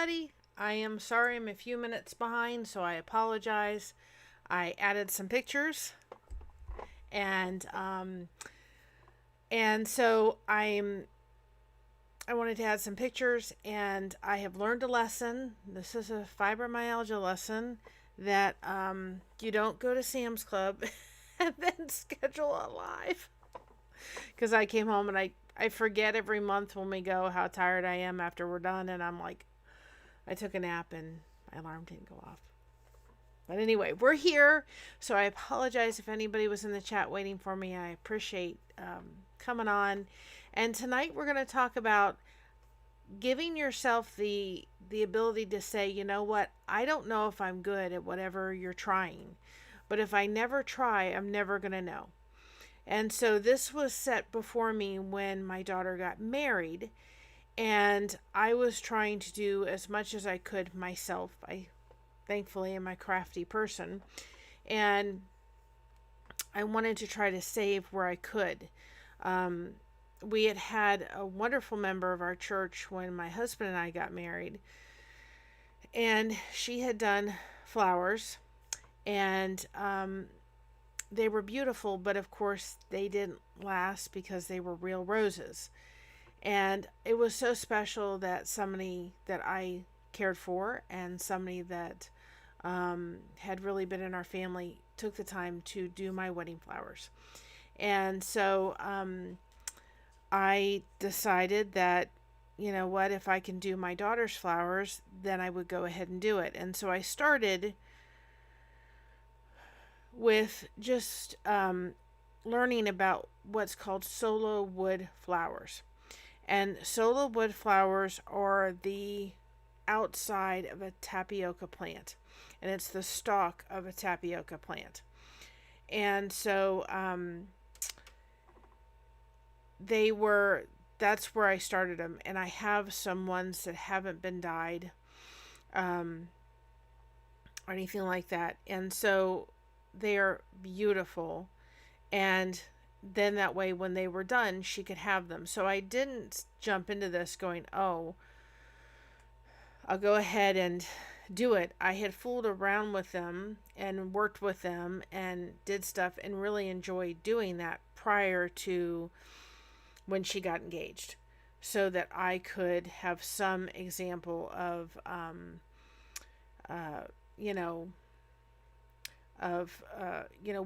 everybody. I am sorry I'm a few minutes behind, so I apologize. I added some pictures, and so I wanted to add some pictures, and I have learned a lesson. This is a fibromyalgia lesson that you don't go to Sam's Club and then schedule a live. Because I came home and I forget every month when we go how tired I am after we're done, and I'm like, I took a nap and my alarm didn't go off. But anyway, we're here, so I apologize if anybody was in the chat waiting for me. I appreciate coming on. And tonight we're going to talk about giving yourself the ability to say, you know what, I don't know if I'm good at whatever you're trying, but if I never try, I'm never going to know. And so this was set before me when my daughter got married, and I was trying to do as much as I could myself. I thankfully am a crafty person, and I wanted to try to save where I could. We had a wonderful member of our church when my husband and I got married, and she had done flowers, and they were beautiful, but of course they didn't last because they were real roses. And it was so special that somebody that I cared for and somebody that had really been in our family took the time to do my wedding flowers. And so I decided that, you know what, if I can do my daughter's flowers, then I would go ahead and do it. And so I started with just learning about what's called Sola wood flowers. And Sola wood flowers are the outside of a tapioca plant, and it's the stalk of a tapioca plant. And so that's where I started them, and I have some ones that haven't been dyed or anything like that. And so they are beautiful, and then that way when they were done she could have them. So I didn't jump into this going, oh, I'll go ahead and do it. I had fooled around with them and worked with them and did stuff and really enjoyed doing that prior to when she got engaged, so that I could have some example of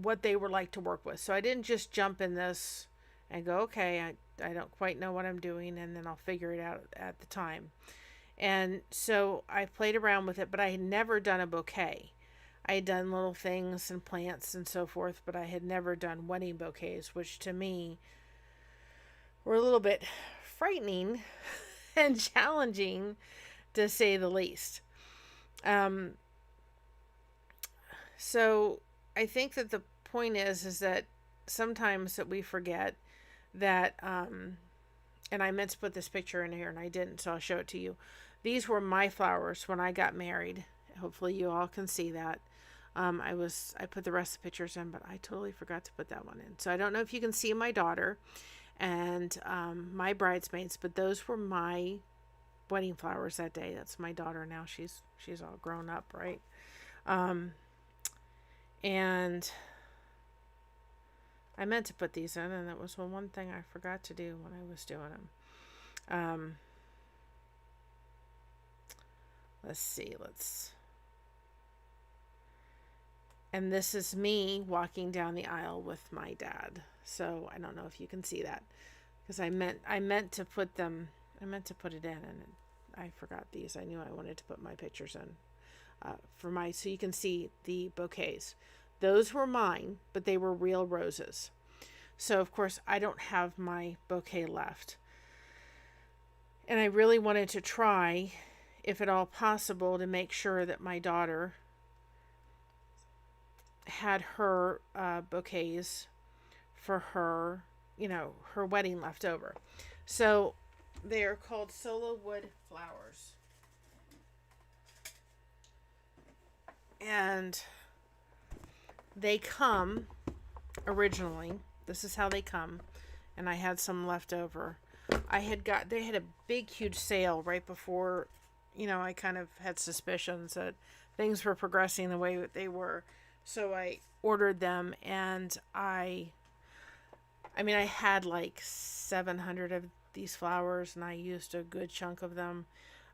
what they were like to work with. So I didn't just jump in this and go, okay, I don't quite know what I'm doing, and then I'll figure it out at the time. And so I played around with it, but I had never done a bouquet. I had done little things and plants and so forth, but I had never done wedding bouquets, which to me were a little bit frightening and challenging, to say the least. So I think that the point is that sometimes that we forget that, and I meant to put this picture in here and I didn't, so I'll show it to you. These were my flowers when I got married. Hopefully you all can see that. I put the rest of the pictures in, but I totally forgot to put that one in. So I don't know if you can see my daughter and my bridesmaids, but those were my wedding flowers that day. That's my daughter now. She's all grown up, right? And I meant to put these in, and that was one thing I forgot to do when I was doing them. Let's see, and this is me walking down the aisle with my dad. So I don't know if you can see that, because I meant to put it in, and I forgot these. I knew I wanted to put my pictures in so you can see the bouquets. Those were mine, but they were real roses. So of course I don't have my bouquet left, and I really wanted to try, if at all possible, to make sure that my daughter had her bouquets for her, her wedding left over. So they are called Sola wood flowers. And they come originally, this is how they come, and I had some left over. They had a big huge sale right before I kind of had suspicions that things were progressing the way that they were. So I ordered them, and I had like 700 of these flowers, and I used a good chunk of them.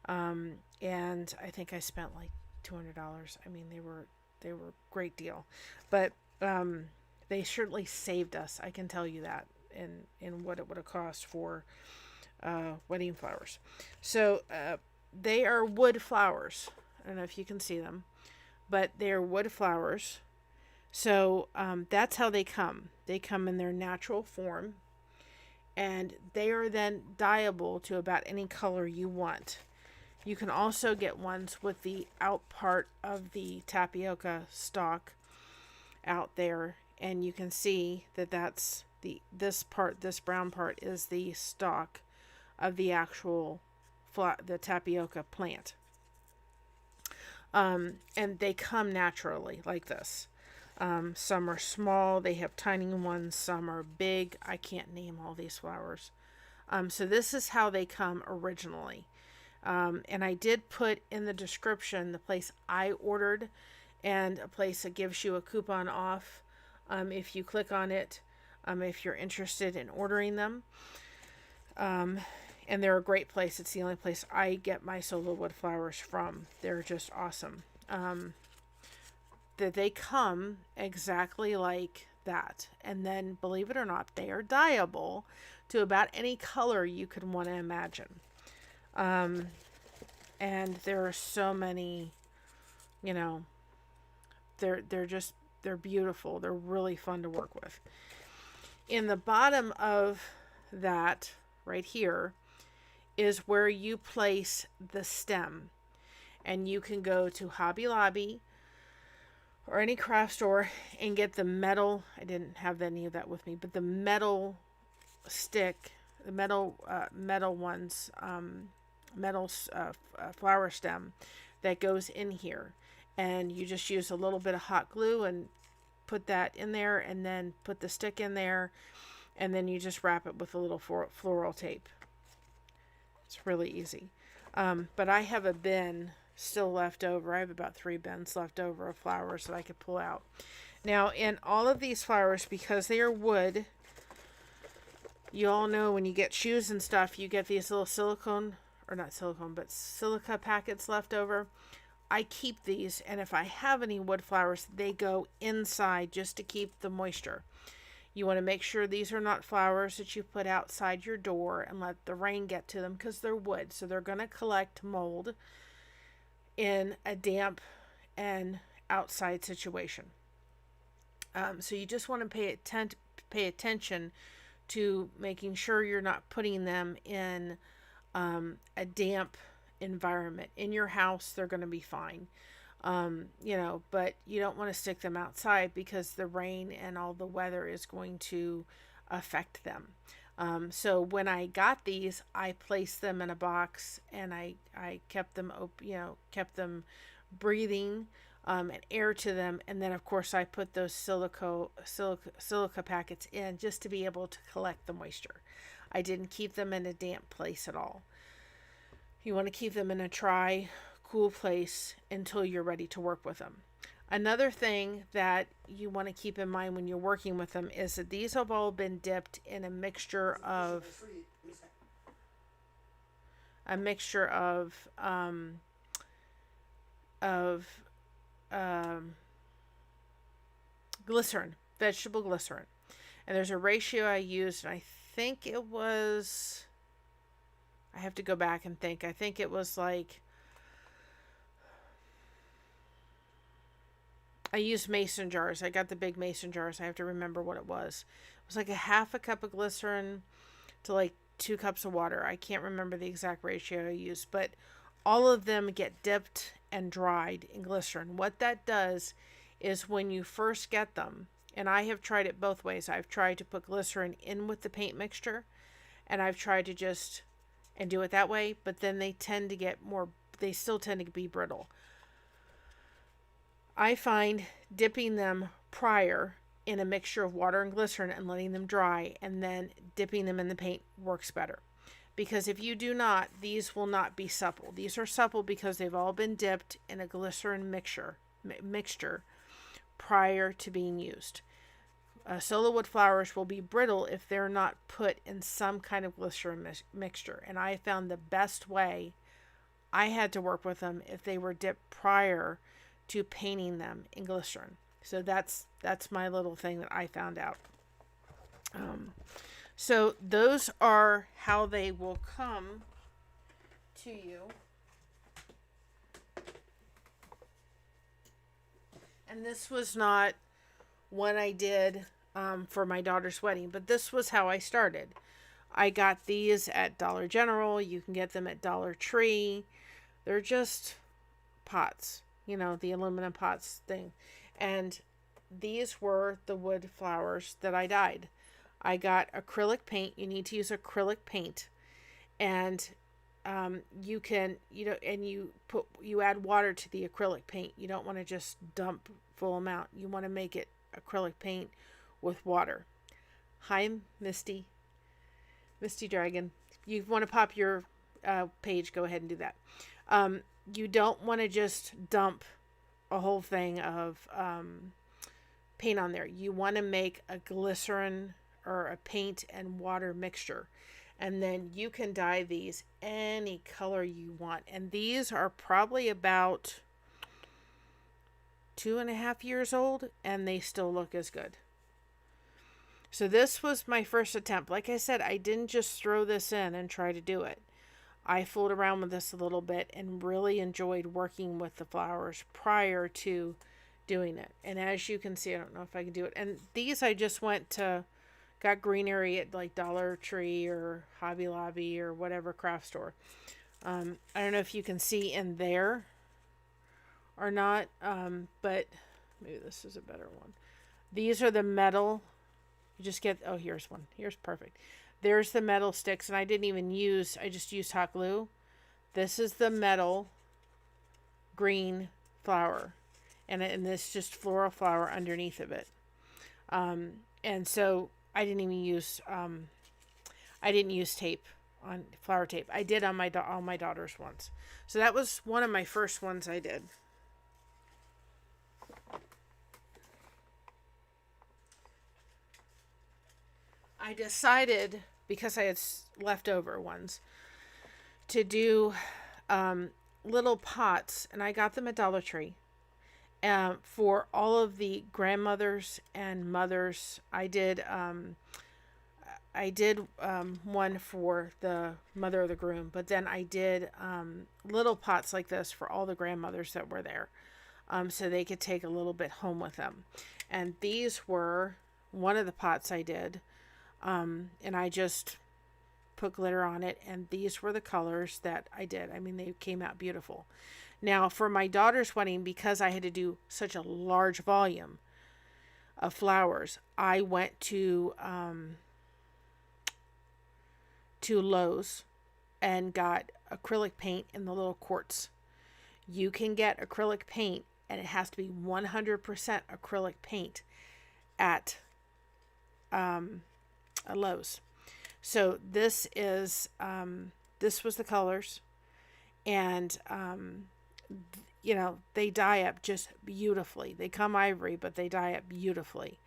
And I think I spent like $200. I mean, they were a great deal, but they certainly saved us. I can tell you that in what it would have cost for wedding flowers. So they are wood flowers. I don't know if you can see them, but they are wood flowers. So that's how they come. They come in their natural form, and they are then dyeable to about any color you want. You can also get ones with the out part of the tapioca stalk out there, and you can see that that's this brown part is the stalk of the actual the tapioca plant. And they come naturally like this. Some are small, they have tiny ones, some are big. I can't name all these flowers. So this is how they come originally. And I did put in the description the place I ordered and a place that gives you a coupon off if you click on it, if you're interested in ordering them. And they're a great place. It's the only place I get my Sola wood flowers from. They're just awesome. That they come exactly like that. And then, believe it or not, they are dyeable to about any color you could want to imagine. And there are so many, they're beautiful. They're really fun to work with. In the bottom of that right here is where you place the stem. And you can go to Hobby Lobby or any craft store and get the metal. I didn't have any of that with me, but the metal stick, the metal ones, flower stem that goes in here, and you just use a little bit of hot glue and put that in there, and then put the stick in there, and then you just wrap it with a little floral tape. It's really easy. But I have a bin still left over. I have about 3 bins left over of flowers that I could pull out. Now, in all of these flowers, because they are wood, you all know when you get shoes and stuff, you get these little silica packets left over. I keep these, and if I have any wood flowers, they go inside just to keep the moisture. You want to make sure these are not flowers that you put outside your door and let the rain get to them, because they're wood, so they're going to collect mold in a damp and outside situation. So you just want to pay attention to making sure you're not putting them in a damp environment. In your house, they're going to be fine. But you don't want to stick them outside because the rain and all the weather is going to affect them. So when I got these, I placed them in a box, and I kept them kept them breathing and air to them. And then of course I put those silica packets in just to be able to collect the moisture. I didn't keep them in a damp place at all. You want to keep them in a dry, cool place until you're ready to work with them. Another thing that you want to keep in mind when you're working with them is that these have all been dipped in a mixture of glycerin, vegetable glycerin. And there's a ratio I used, and I think it was, I have to go back and think. I think it was like, I used mason jars. I got the big mason jars. I have to remember what it was. It was like a half a cup of glycerin to like 2 cups of water. I can't remember the exact ratio I used, but all of them get dipped and dried in glycerin. What that does is when you first get them, and I have tried it both ways. I've tried to put glycerin in with the paint mixture, and I've tried to just and do it that way, but then they still tend to be brittle. I find dipping them prior in a mixture of water and glycerin and letting them dry, and then dipping them in the paint works better. because if you do not, these will not be supple. These are supple because they've all been dipped in a glycerin mixture prior to being used. Sola wood flowers will be brittle if they're not put in some kind of glycerin mixture. And I found the best way I had to work with them if they were dipped prior to painting them in glycerin. So that's my little thing that I found out. So those are how they will come to you. And this was not one I did for my daughter's wedding, but this was how I started. I got these at Dollar General. You can get them at Dollar Tree. They're just pots, you know, the aluminum pots thing. And these were the wood flowers that I dyed. I got acrylic paint. You need to use acrylic paint. And you can, you know, and you add water to the acrylic paint. You don't want to just dump full amount. You want to make it acrylic paint with water. Hi, Misty Dragon. If you want to pop your page, go ahead and do that. You don't want to just dump a whole thing of paint on there. You want to make a glycerin or a paint and water mixture. And then you can dye these any color you want. And these are probably about 2.5 years old, and they still look as good. So this was my first attempt. Like I said, I didn't just throw this in and try to do it. I fooled around with this a little bit and really enjoyed working with the flowers prior to doing it. And as you can see, I don't know if I can do it. And these I just got greenery at like Dollar Tree or Hobby Lobby or whatever craft store. I don't know if you can see in there or not, but maybe this is a better one. These are the metal. You just get, oh, here's one. Here's perfect. There's the metal sticks, and I just used hot glue. This is the metal green flower, and this just floral flower underneath of it. And so I didn't even use tape on flower tape. I did on my daughter's ones. So that was one of my first ones I did. I decided, because I had leftover ones, to do little pots, and I got them at Dollar Tree. For all of the grandmothers and mothers, I did one for the mother of the groom, but then I did little pots like this for all the grandmothers that were there, so they could take a little bit home with them. And these were one of the pots I did. And I just put glitter on it, and these were the colors that I did. I mean, they came out beautiful. Now, for my daughter's wedding, because I had to do such a large volume of flowers, I went to Lowe's and got acrylic paint in the little quarts. You can get acrylic paint, and it has to be 100% acrylic paint at Lowe's. So this was the colors, and you know, they dye up just beautifully. They come ivory, but they dye up beautifully.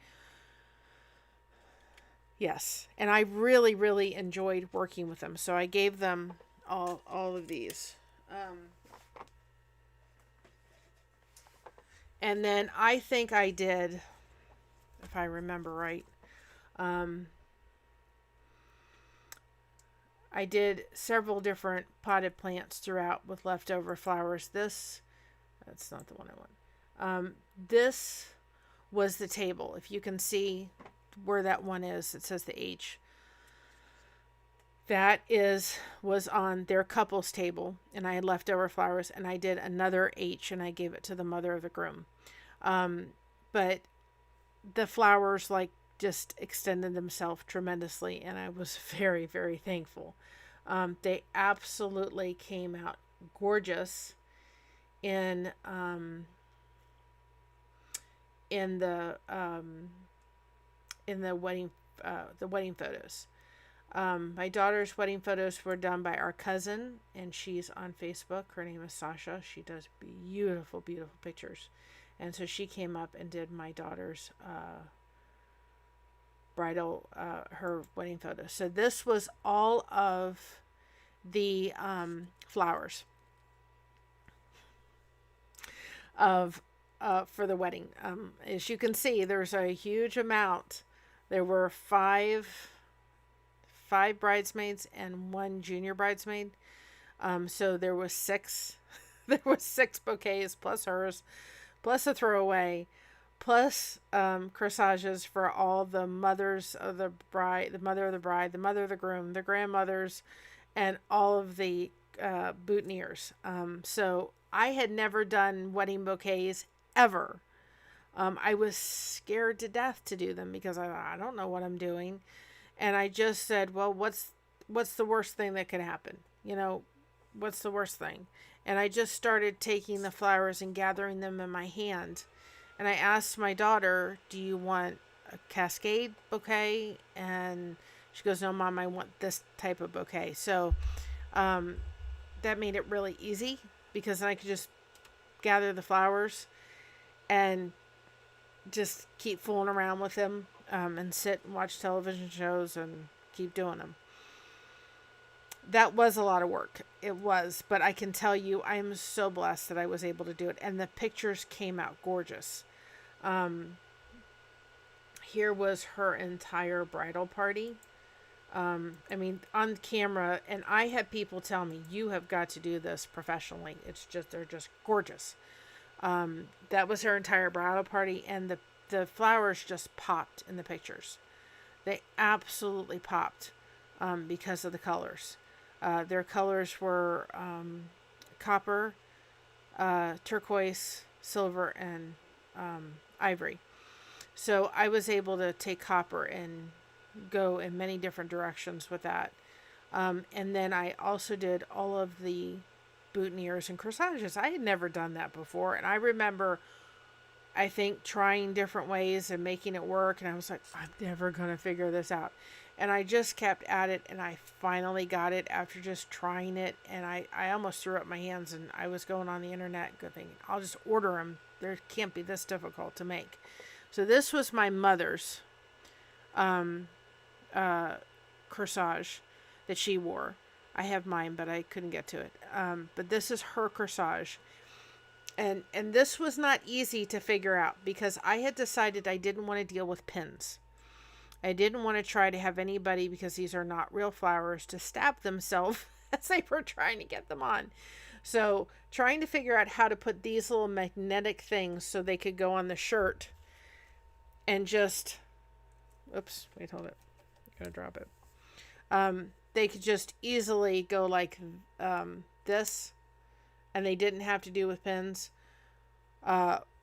Yes, and I really, really enjoyed working with them. So I gave them all of these. And then I think I did, if I remember right, I did several different potted plants throughout with leftover flowers. That's not the one I want. This was the table. If you can see where that one is, it says the H. That was on their couple's table, and I had leftover flowers, and I did another H, and I gave it to the mother of the groom. But the flowers just extended themselves tremendously, and I was very, very thankful. They absolutely came out gorgeous in the wedding photos. My daughter's wedding photos were done by our cousin, and she's on Facebook. Her name is Sasha. She does beautiful, beautiful pictures. And so she came up and did my daughter's her wedding photo. So this was all of the flowers of for the wedding. As you can see, there's a huge amount. There were five bridesmaids and one junior bridesmaid. So there was six. There was six bouquets plus hers, plus a throwaway, plus corsages for all the mothers of the bride, the mother of the bride, the mother of the groom, the grandmothers, and all of the boutonnieres. So I had never done wedding bouquets ever. I was scared to death to do them because I don't know what I'm doing. And I just said, well, what's the worst thing that could happen? You know, what's the worst thing? And I just started taking the flowers and gathering them in my hand. And I asked my daughter, do you want a cascade bouquet? And she goes, no, Mom, I want this type of bouquet. So that made it really easy because I could just gather the flowers and just keep fooling around with them and sit and watch television shows and keep doing them. That was a lot of work. It was, but I can tell you I am so blessed that I was able to do it. And the pictures came out gorgeous. Here was her entire bridal party. I mean, on camera, and I had people tell me, you have got to do this professionally. They're just gorgeous. That was her entire bridal party, and the flowers just popped in the pictures. They absolutely popped because of the colors. Their colors were copper, turquoise, silver, and ivory. So I was able to take copper and go in many different directions with that. And then I also did all of the boutonnieres and corsages. I had never done that before. And I remember, I think, trying different ways and making it work. And I was like, I'm never going to figure this out. And I just kept at it. And I finally got it after just trying it. And I almost threw up my hands. And I was going on the internet thinking, I'll just order them. They can't be this difficult to make. So this was my mother's corsage that she wore. I have mine, but I couldn't get to it. But this is her corsage. And this was not easy to figure out because I had decided I didn't want to deal with pins. I didn't want to try to have anybody, because these are not real flowers, to stab themselves as they were trying to get them on. So trying to figure out how to put these little magnetic things so they could go on the shirt and just, oops, wait, hold it. I'm going to drop it. They could just easily go like this, and they didn't have to do with pins,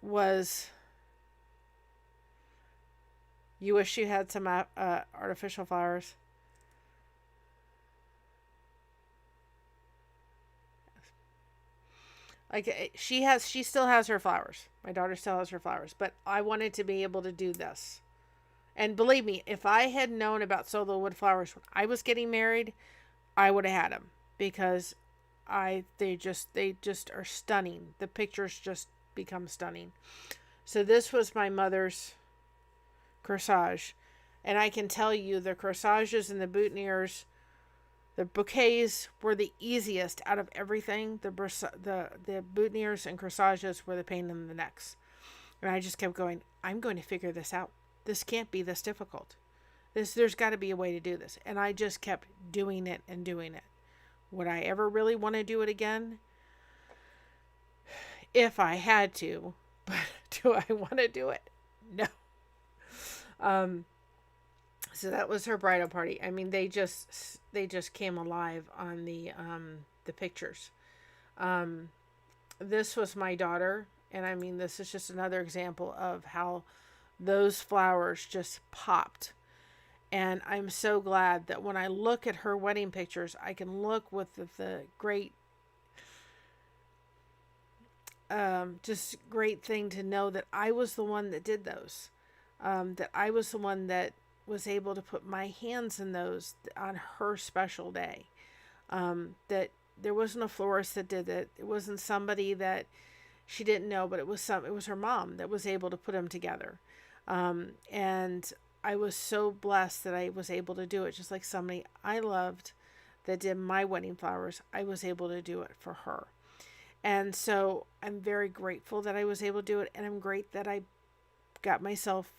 was, you wish you had some artificial flowers. Like she still has her flowers. My daughter still has her flowers, but I wanted to be able to do this. And believe me, if I had known about Sola wood flowers when I was getting married, I would have had them, because they just are stunning. The pictures just become stunning. So this was my mother's corsage, and I can tell you the corsages and the boutonnieres, the bouquets were the easiest out of everything. The boutonnieres and corsages were the pain in the necks. And I just kept going, I'm going to figure this out. This can't be this difficult. There's got to be a way to do this. And I just kept doing it and doing it. Would I ever really want to do it again? If I had to. But do I want to do it? No. So that was her bridal party. I mean, they just came alive on the pictures. This was my daughter, and I mean, this is just another example of how those flowers just popped. And I'm so glad that when I look at her wedding pictures, I can look with the great, just great thing to know that I was the one that did those. That I was the one that was able to put my hands in those on her special day. That there wasn't a florist that did it. It wasn't somebody that she didn't know, but it was her mom that was able to put them together. And I was so blessed that I was able to do it. Just like somebody I loved that did my wedding flowers, I was able to do it for her. And so I'm very grateful that I was able to do it. And I'm great that I got myself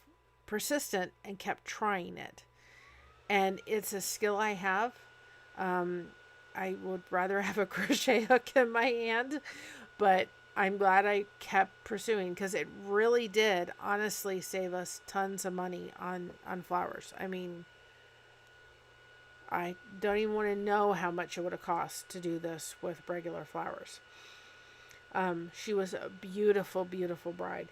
persistent and kept trying it. And it's a skill I have. I would rather have a crochet hook in my hand, but I'm glad I kept pursuing, because it really did honestly save us tons of money on flowers. I mean, I don't even want to know how much it would have cost to do this with regular flowers. She was a beautiful, beautiful bride.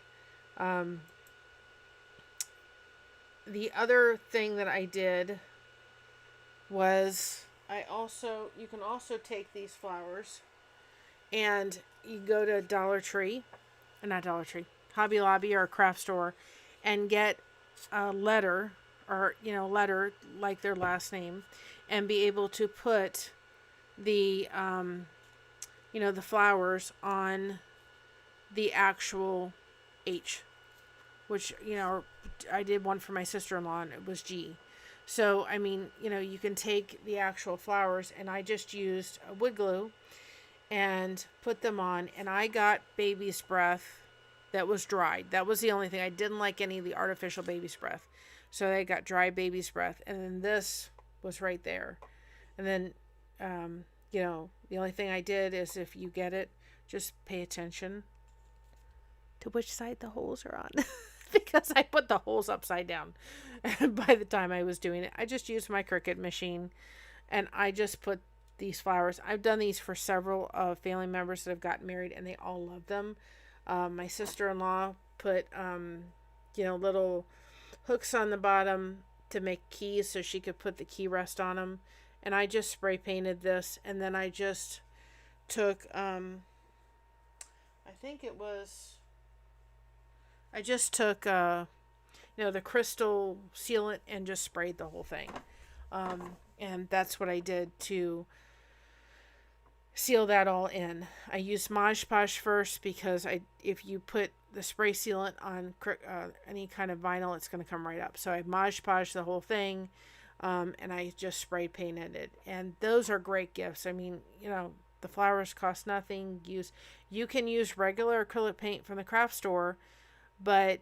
The other thing that I did was you can also take these flowers and you go to Hobby Lobby or a craft store and get a letter like their last name, and be able to put the the flowers on the actual H, which I did one for my sister-in-law and it was G. So I mean, you can take the actual flowers, and I just used a wood glue and put them on, and I got baby's breath that was dried. That was the only thing. I didn't like any of the artificial baby's breath. So I got dry baby's breath, and then this was right there. And then, the only thing I did is, if you get it, just pay attention to which side the holes are on. Because I put the holes upside down. And by the time I was doing it, I just used my Cricut machine, and I just put these flowers. I've done these for several family members that have gotten married, and they all love them. My sister-in-law put, little hooks on the bottom to make keys so she could put the key rest on them. And I just spray painted this, and then I just took, I just took, the crystal sealant and just sprayed the whole thing. And that's what I did to seal that all in. I used Mod Podge first, because if you put the spray sealant on any kind of vinyl, it's going to come right up. So I Mod Podge the whole thing, and I just spray painted it. And those are great gifts. I mean, the flowers cost nothing. You can use regular acrylic paint from the craft store, but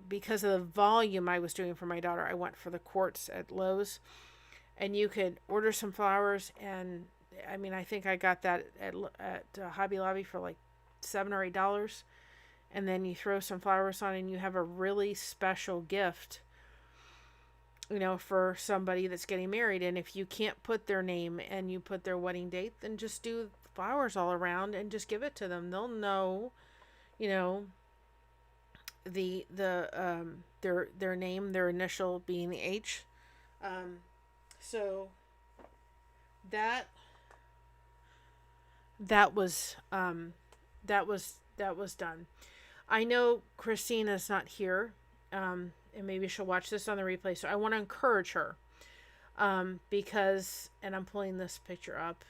because of the volume I was doing for my daughter, I went for the quartz at Lowe's. And you could order some flowers, and I mean, I think I got that at Hobby Lobby for like $7 or $8. And then you throw some flowers on, and you have a really special gift, for somebody that's getting married. And if you can't put their name and you put their wedding date, then just do flowers all around and just give it to them. They'll know, their name, their initial being the H. So that was done. I know Christina's not here, and maybe she'll watch this on the replay. So I want to encourage her, because, and I'm pulling this picture up.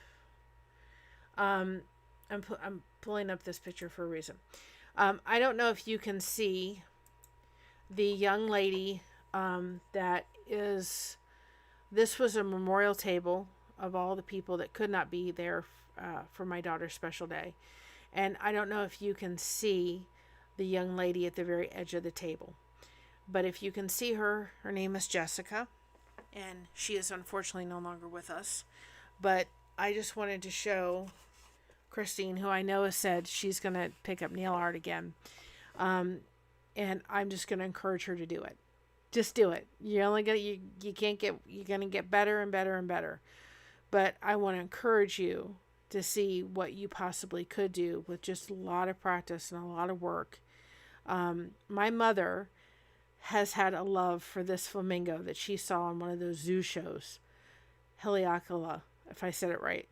I'm pulling up this picture for a reason. I don't know if you can see the young lady that is. This was a memorial table of all the people that could not be there for my daughter's special day. And I don't know if you can see the young lady at the very edge of the table. But if you can see her, her name is Jessica. And she is unfortunately no longer with us. But I just wanted to show Christine, who I know has said she's going to pick up nail art again. And I'm just going to encourage her to do it. Just do it. You're going to get better and better and better. But I want to encourage you to see what you possibly could do with just a lot of practice and a lot of work. My mother has had a love for this flamingo that she saw on one of those zoo shows. Heliacula, if I said it right.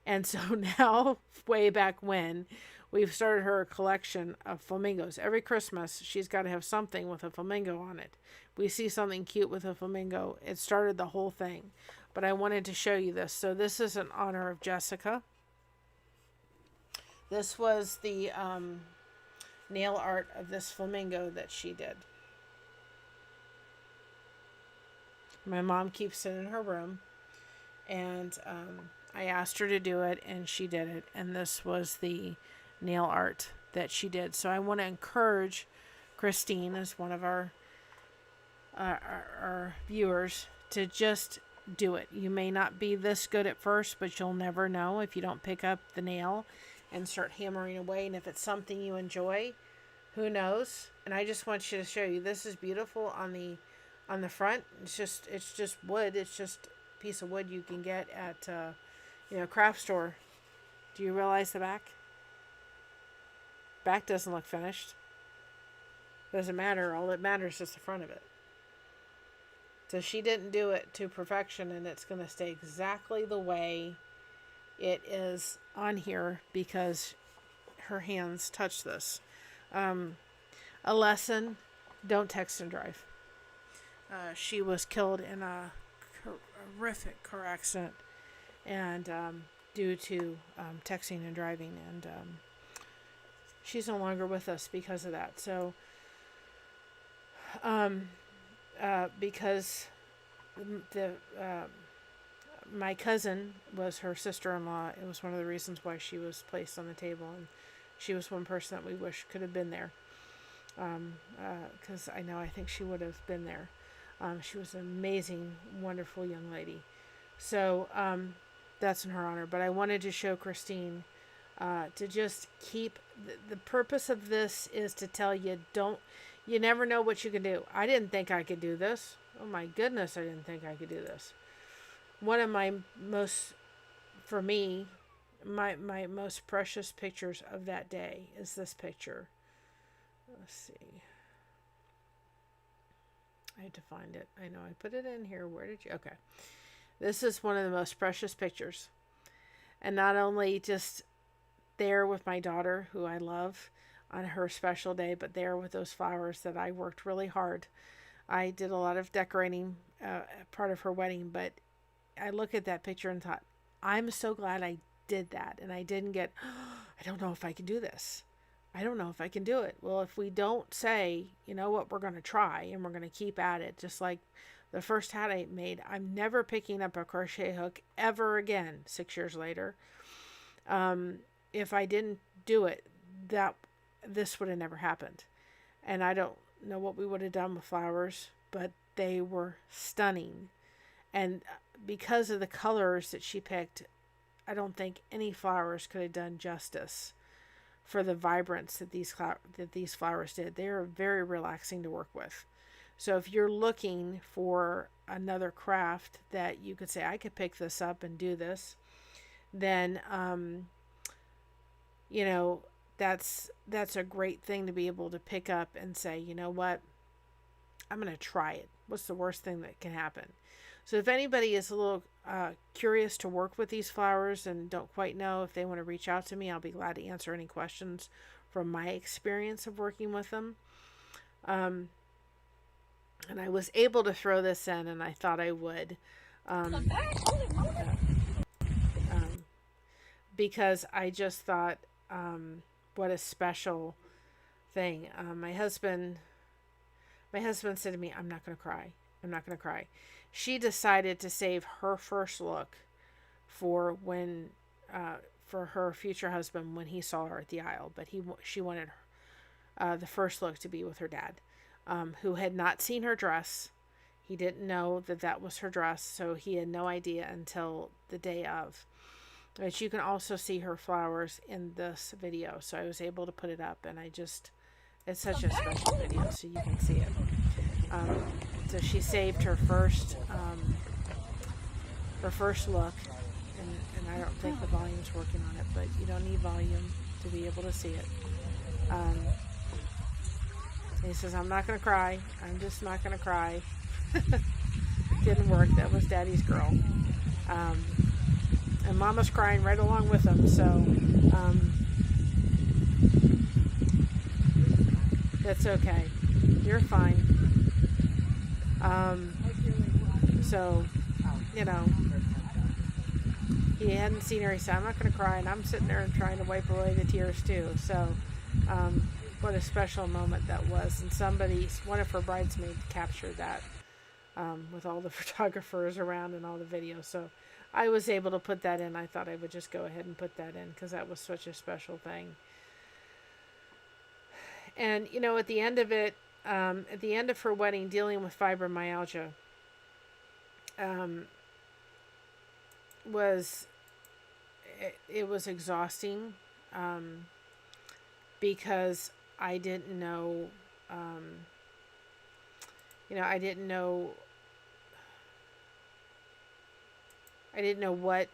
And so now, way back when we've started her a collection of flamingos. Every Christmas, she's got to have something with a flamingo on it. We see something cute with a flamingo. It started the whole thing. But I wanted to show you this. So this is in honor of Jessica. This was the nail art of this flamingo that she did. My mom keeps it in her room. And I asked her to do it, and she did it. And this was the nail art that she did. So I want to encourage Christine, as one of our viewers, to just do it. You may not be this good at first, but you'll never know if you don't pick up the nail and start hammering away. And if it's something you enjoy, who knows? And I just want you to show you, this is beautiful on the front. It's just wood. It's just a piece of wood you can get at craft store. Do you realize the back? Back doesn't look finished. Doesn't matter. All that matters is the front of it. So she didn't do it to perfection, and it's going to stay exactly the way it is on here because her hands touch this. A lesson: don't text and drive. She was killed in a horrific car accident, and due to texting and driving, and she's no longer with us because of that. So because my cousin was her sister-in-law, it was one of the reasons why she was placed on the table, and she was one person that we wish could have been there, because I think she would have been there. She was an amazing, wonderful young lady. So that's in her honor. But I wanted to show Christine to just keep the purpose of this is to tell you, you never know what you can do. I didn't think I could do this. Oh my goodness, I didn't think I could do this. One of my most precious pictures of that day is this picture. Let's see. I had to find it. I know I put it in here. Where did you? Okay. This is one of the most precious pictures. And not only just there with my daughter, who I love, on her special day, but there with those flowers that I worked really hard. I did a lot of decorating part of her wedding, but I look at that picture and thought, I'm so glad I did that. And I didn't get, I don't know if I can do this. I don't know if I can do it. Well, if we don't say, you know what, we're going to try and we're going to keep at it, just like the first hat I made, I'm never picking up a crochet hook ever again 6 years later. If I didn't do it, this would have never happened. And I don't know what we would have done with flowers, but they were stunning. And because of the colors that she picked, I don't think any flowers could have done justice for the vibrance that these flowers did. They are very relaxing to work with. So if you're looking for another craft that you could say, I could pick this up and do this, then that's a great thing to be able to pick up and say, you know what, I'm going to try it. What's the worst thing that can happen? So if anybody is a little curious to work with these flowers and don't quite know if they want to reach out to me, I'll be glad to answer any questions from my experience of working with them. And I was able to throw this in, and I thought I would. Because I just thought, what a special thing. My husband said to me, I'm not going to cry. I'm not going to cry. She decided to save her first look for her future husband when he saw her at the aisle. But she wanted the first look to be with her dad, who had not seen her dress. He didn't know that was her dress, so he had no idea until the day of. But you can also see her flowers in this video, so I was able to put it up, and it's such a special video, so you can see it. So she saved her first look, and I don't think the volume's working on it, but you don't need volume to be able to see it. He says, I'm not going to cry. I'm just not going to cry. Didn't work. That was Daddy's girl. And Mama's crying right along with him. So That's okay. You're fine. So, you know, he hadn't seen her. He said, I'm not going to cry. And I'm sitting there and trying to wipe away the tears too. So, what a special moment that was. And one of her bridesmaids captured that with all the photographers around and all the videos. So, I was able to put that in. I thought I would just go ahead and put that in because that was such a special thing. And, at the end of it, at the end of her wedding, dealing with fibromyalgia, it was exhausting because I didn't know, I didn't know what,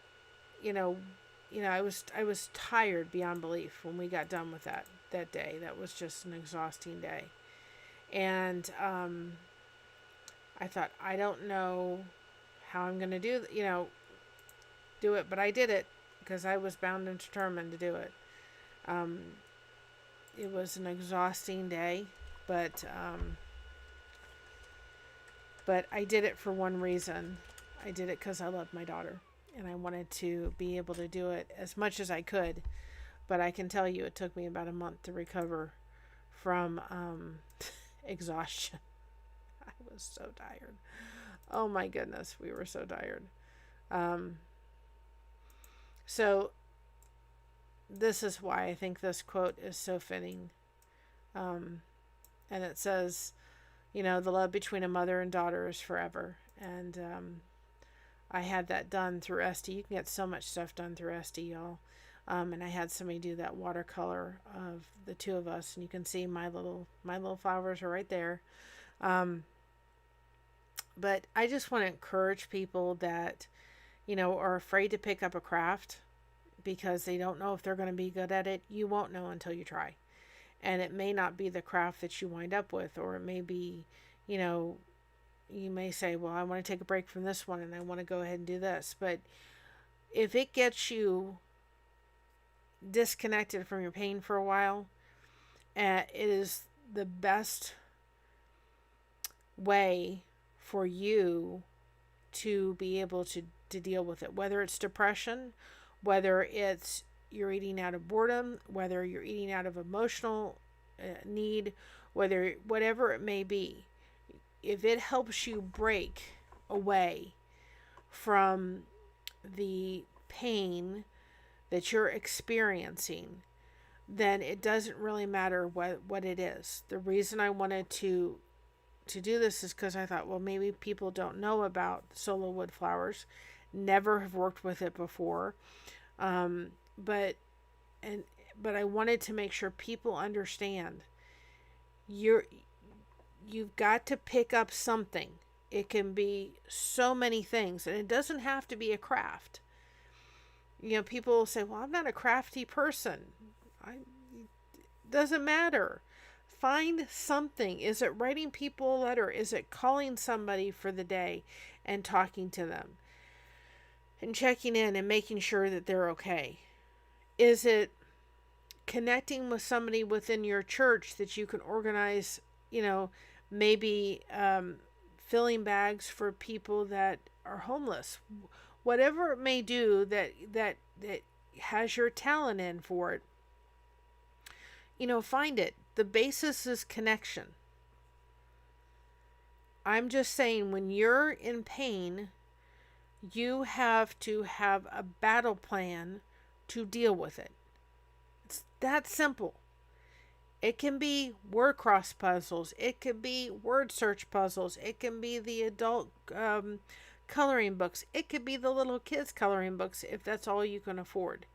I was tired beyond belief when we got done with that day. That was just an exhausting day. And I thought, I don't know how I'm going to do it, but I did it because I was bound and determined to do it. It was an exhausting day, but I did it for one reason. I did it because I loved my daughter, and I wanted to be able to do it as much as I could. But I can tell you, it took me about a month to recover from exhaustion. I was so tired. Oh my goodness, we were so tired. So this is why I think this quote is so fitting. And it says, the love between a mother and daughter is forever. And I had that done through Esty. You can get so much stuff done through Esty, y'all. And I had somebody do that watercolor of the two of us, and you can see my little flowers are right there. But I just want to encourage people that, are afraid to pick up a craft because they don't know if they're going to be good at it. You won't know until you try. And it may not be the craft that you wind up with, or it may be, you may say, well, I want to take a break from this one and I want to go ahead and do this. But if it gets you disconnected from your pain for a while, it is the best way for you to be able to deal with it, whether it's depression, whether it's you're eating out of boredom, whether you're eating out of emotional need, whatever it may be. If it helps you break away from the pain that you're experiencing, then it doesn't really matter what it is. The reason I wanted to do this is because I thought, well, maybe people don't know about Sola wood flowers, never have worked with it before, but I wanted to make sure people understand you've got to pick up something. It can be so many things, and it doesn't have to be a craft. People will say, well, I'm not a crafty person. Doesn't matter. Find something. Is it writing people a letter? Is it calling somebody for the day and talking to them and checking in and making sure that they're okay? Is it connecting with somebody within your church that you can organize, maybe filling bags for people that are homeless? Whatever it may do that has your talent in for it, find it. The basis is connection. I'm just saying, when you're in pain, you have to have a battle plan to deal with it. It's that simple. It can be word cross puzzles. It could be word search puzzles. It can be the adult coloring books. It could be the little kids coloring books if that's all you can afford.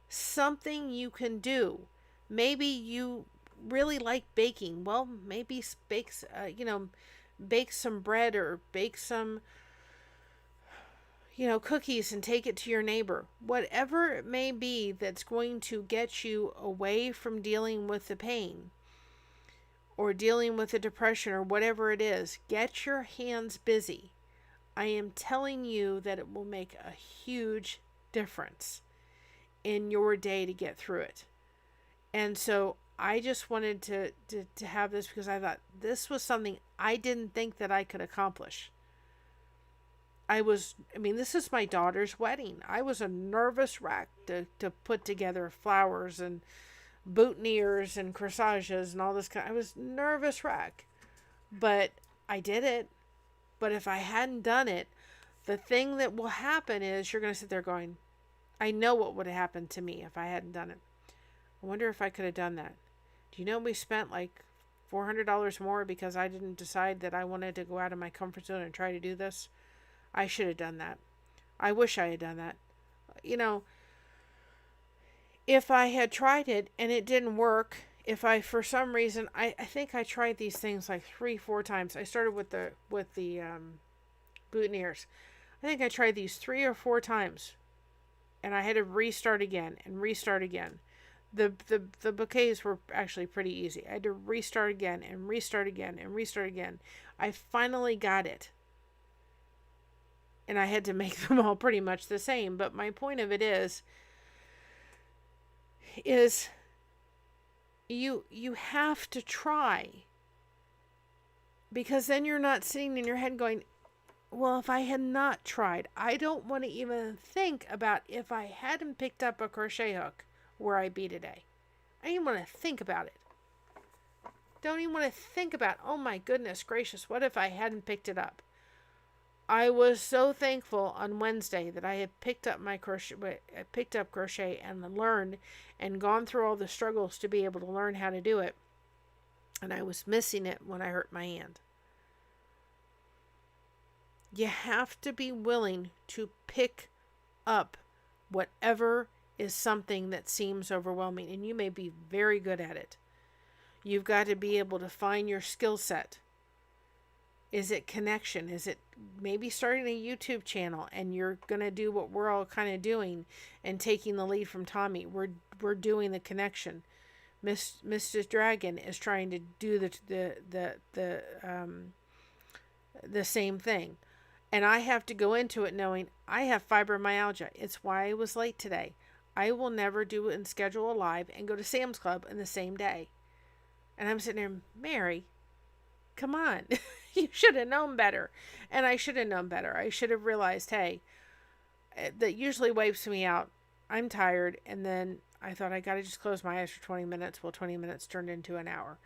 Something you can do. Maybe you really like baking. Well, maybe bake some bread, or bake some cookies and take it to your neighbor. Whatever it may be that's going to get you away from dealing with the pain or dealing with the depression or whatever it is, get your hands busy. I am telling you that it will make a huge difference in your day to get through it. And so I just wanted to have this because I thought this was something I didn't think that I could accomplish. This is my daughter's wedding. I was a nervous wreck to put together flowers and boutonnieres and corsages and all this I was nervous wreck. But I did it. But if I hadn't done it, the thing that will happen is you're going to sit there going, I know what would have happened to me if I hadn't done it. I wonder if I could have done that. Do you know we spent like $400 more because I didn't decide that I wanted to go out of my comfort zone and try to do this? I should have done that. I wish I had done that. If I had tried it and it didn't work, if I, for some reason, I think I tried these things like 3-4 times. I started with the boutonnieres. I think I tried these 3 or 4 times, and I had to restart again and restart again. The bouquets were actually pretty easy. I had to restart again and restart again and restart again. I finally got it. And I had to make them all pretty much the same. But my point of it is you have to try. Because then you're not sitting in your head going, well, if I had not tried, I don't want to even think about if I hadn't picked up a crochet hook, where I'd be today. I don't even want to think about it. Don't even want to think about, oh my goodness gracious, what if I hadn't picked it up? I was so thankful on Wednesday that I had picked up crochet and learned and gone through all the struggles to be able to learn how to do it. And I was missing it when I hurt my hand. You have to be willing to pick up whatever is something that seems overwhelming, and you may be very good at it. You've got to be able to find your skill set. Is it connection? Is it maybe starting a YouTube channel and you're going to do what we're all kind of doing and taking the lead from Tommy? We're doing the connection. Mrs. Dragon is trying to do the same thing. And I have to go into it knowing I have fibromyalgia. It's why I was late today. I will never do it and schedule a live and go to Sam's Club in the same day. And I'm sitting there, Mary, come on. You should have known better. And I should have known better. I should have realized, hey, that usually wipes me out. I'm tired. And then I thought I got to just close my eyes for 20 minutes. Well, 20 minutes turned into an hour.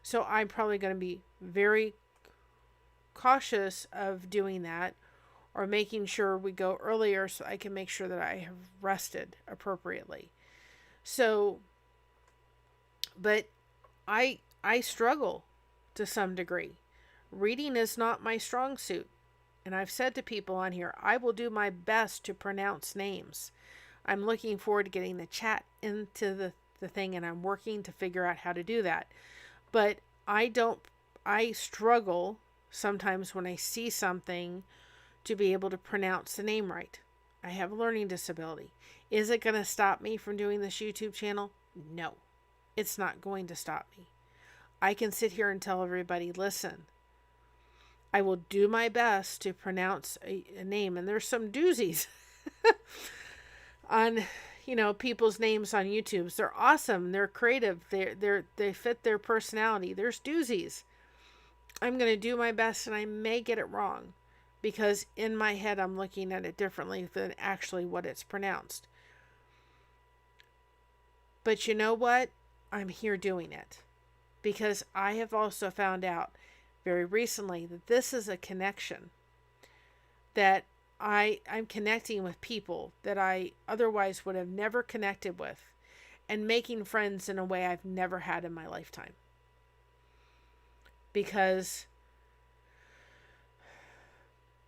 So I'm probably going to be very cautious of doing that, or making sure we go earlier so I can make sure that I have rested appropriately. So, but I struggle to some degree. Reading is not my strong suit. And I've said to people on here, I will do my best to pronounce names. I'm looking forward to getting the chat into the thing, and I'm working to figure out how to do that. But I struggle sometimes when I see something to be able to pronounce the name right. I have a learning disability. Is it going to stop me from doing this YouTube channel? No, it's not going to stop me. I can sit here and tell everybody, listen, I will do my best to pronounce a name. And there's some doozies on, people's names on YouTube. They're awesome. They're creative. They fit their personality. There's doozies. I'm going to do my best, and I may get it wrong because in my head I'm looking at it differently than actually what it's pronounced. But you know what? I'm here doing it because I have also found out very recently that this is a connection, that I'm connecting with people that I otherwise would have never connected with, and making friends in a way I've never had in my lifetime. Because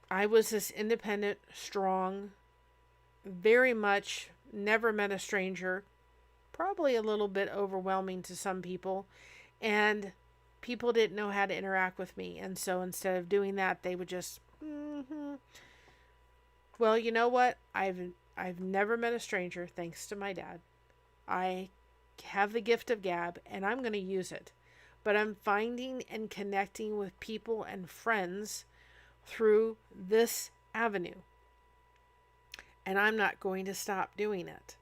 I was this independent, strong, very much never met a stranger, probably a little bit overwhelming to some people, and people didn't know how to interact with me. And so instead of doing that, they would just, Well, you know what? I've never met a stranger, thanks to my dad. I have the gift of gab, and I'm going to use it. But I'm finding and connecting with people and friends through this avenue. And I'm not going to stop doing it.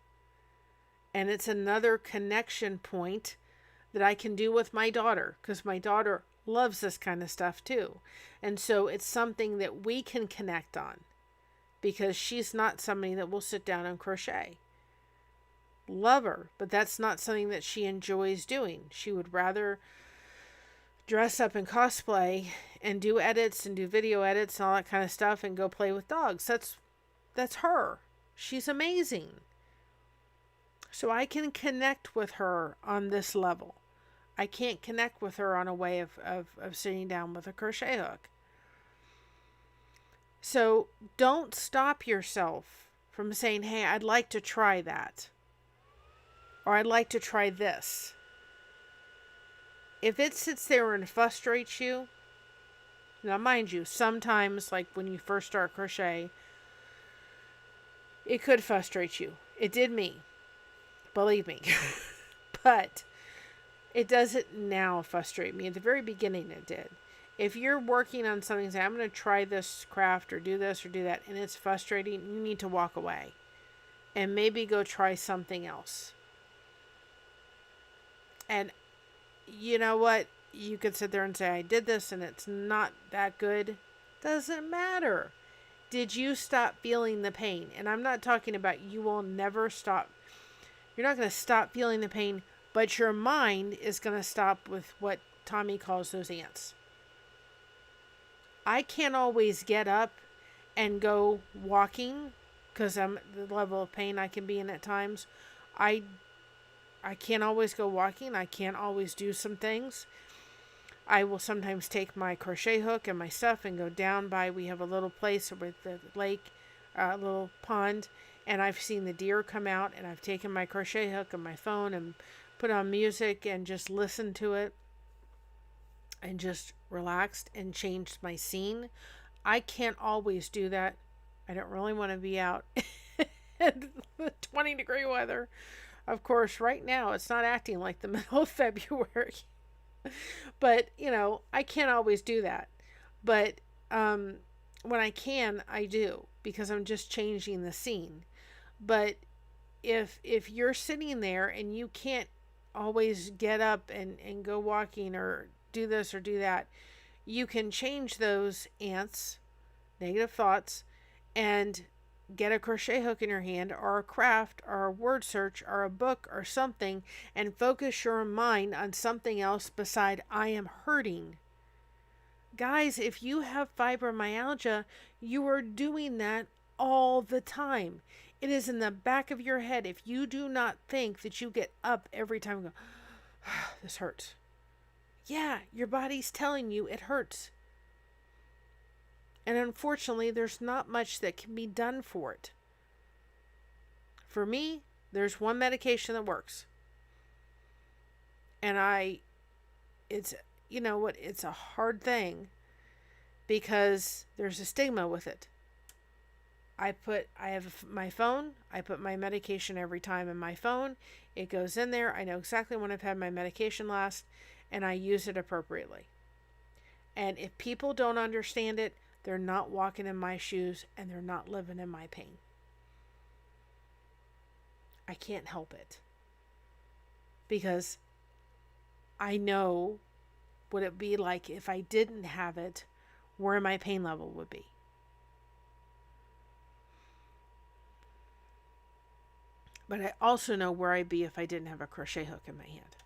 And it's another connection point that I can do with my daughter, because my daughter loves this kind of stuff too. And so it's something that we can connect on, because she's not somebody that will sit down and crochet. Love her, but that's not something that she enjoys doing. She would rather dress up in cosplay and do edits and do video edits and all that kind of stuff and go play with dogs. That's her. She's amazing. So I can connect with her on this level. I can't connect with her on a way of sitting down with a crochet hook. So don't stop yourself from saying, hey, I'd like to try that. Or I'd like to try this. If it sits there and frustrates you, now mind you, sometimes, like when you first start crochet, it could frustrate you. It did me. Believe me. But it doesn't now frustrate me. At the very beginning it did. If you're working on something, say, I'm going to try this craft or do this or do that, and it's frustrating, you need to walk away. And maybe go try something else. And you know what? You could sit there and say, I did this and it's not that good. Doesn't matter. Did you stop feeling the pain? And I'm not talking about you will never stop. You're not going to stop feeling the pain, but your mind is going to stop with what Tommy calls those ants. I can't always get up and go walking because I'm the level of pain I can be in at times. I can't always go walking. I can't always do some things. I will sometimes take my crochet hook and my stuff and go down by, we have a little place with the lake, a little pond, and I've seen the deer come out, and I've taken my crochet hook and my phone and put on music and just listened to it and just relaxed and changed my scene. I can't always do that. I don't really want to be out in the 20-degree weather. Of course, right now, it's not acting like the middle of February. But, you know, I can't always do that. But when I can, I do. Because I'm just changing the scene. But if you're sitting there and you can't always get up and go walking or do this or do that, you can change those ants, negative thoughts, and get a crochet hook in your hand, or a craft, or a word search, or a book, or something, and focus your mind on something else beside I am hurting. Guys, if you have fibromyalgia, you are doing that all the time. It is in the back of your head. If you do not think that you get up every time and go, this hurts. Yeah, your body's telling you it hurts. And unfortunately, there's not much that can be done for it. For me, there's one medication that works. And it's, you know what, it's a hard thing because there's a stigma with it. I have my phone, I put my medication every time in my phone. It goes in there. I know exactly when I've had my medication last, and I use it appropriately. And if people don't understand it, they're not walking in my shoes, and they're not living in my pain. I can't help it. Because I know what it would be like if I didn't have it, where my pain level would be. But I also know where I'd be if I didn't have a crochet hook in my hand.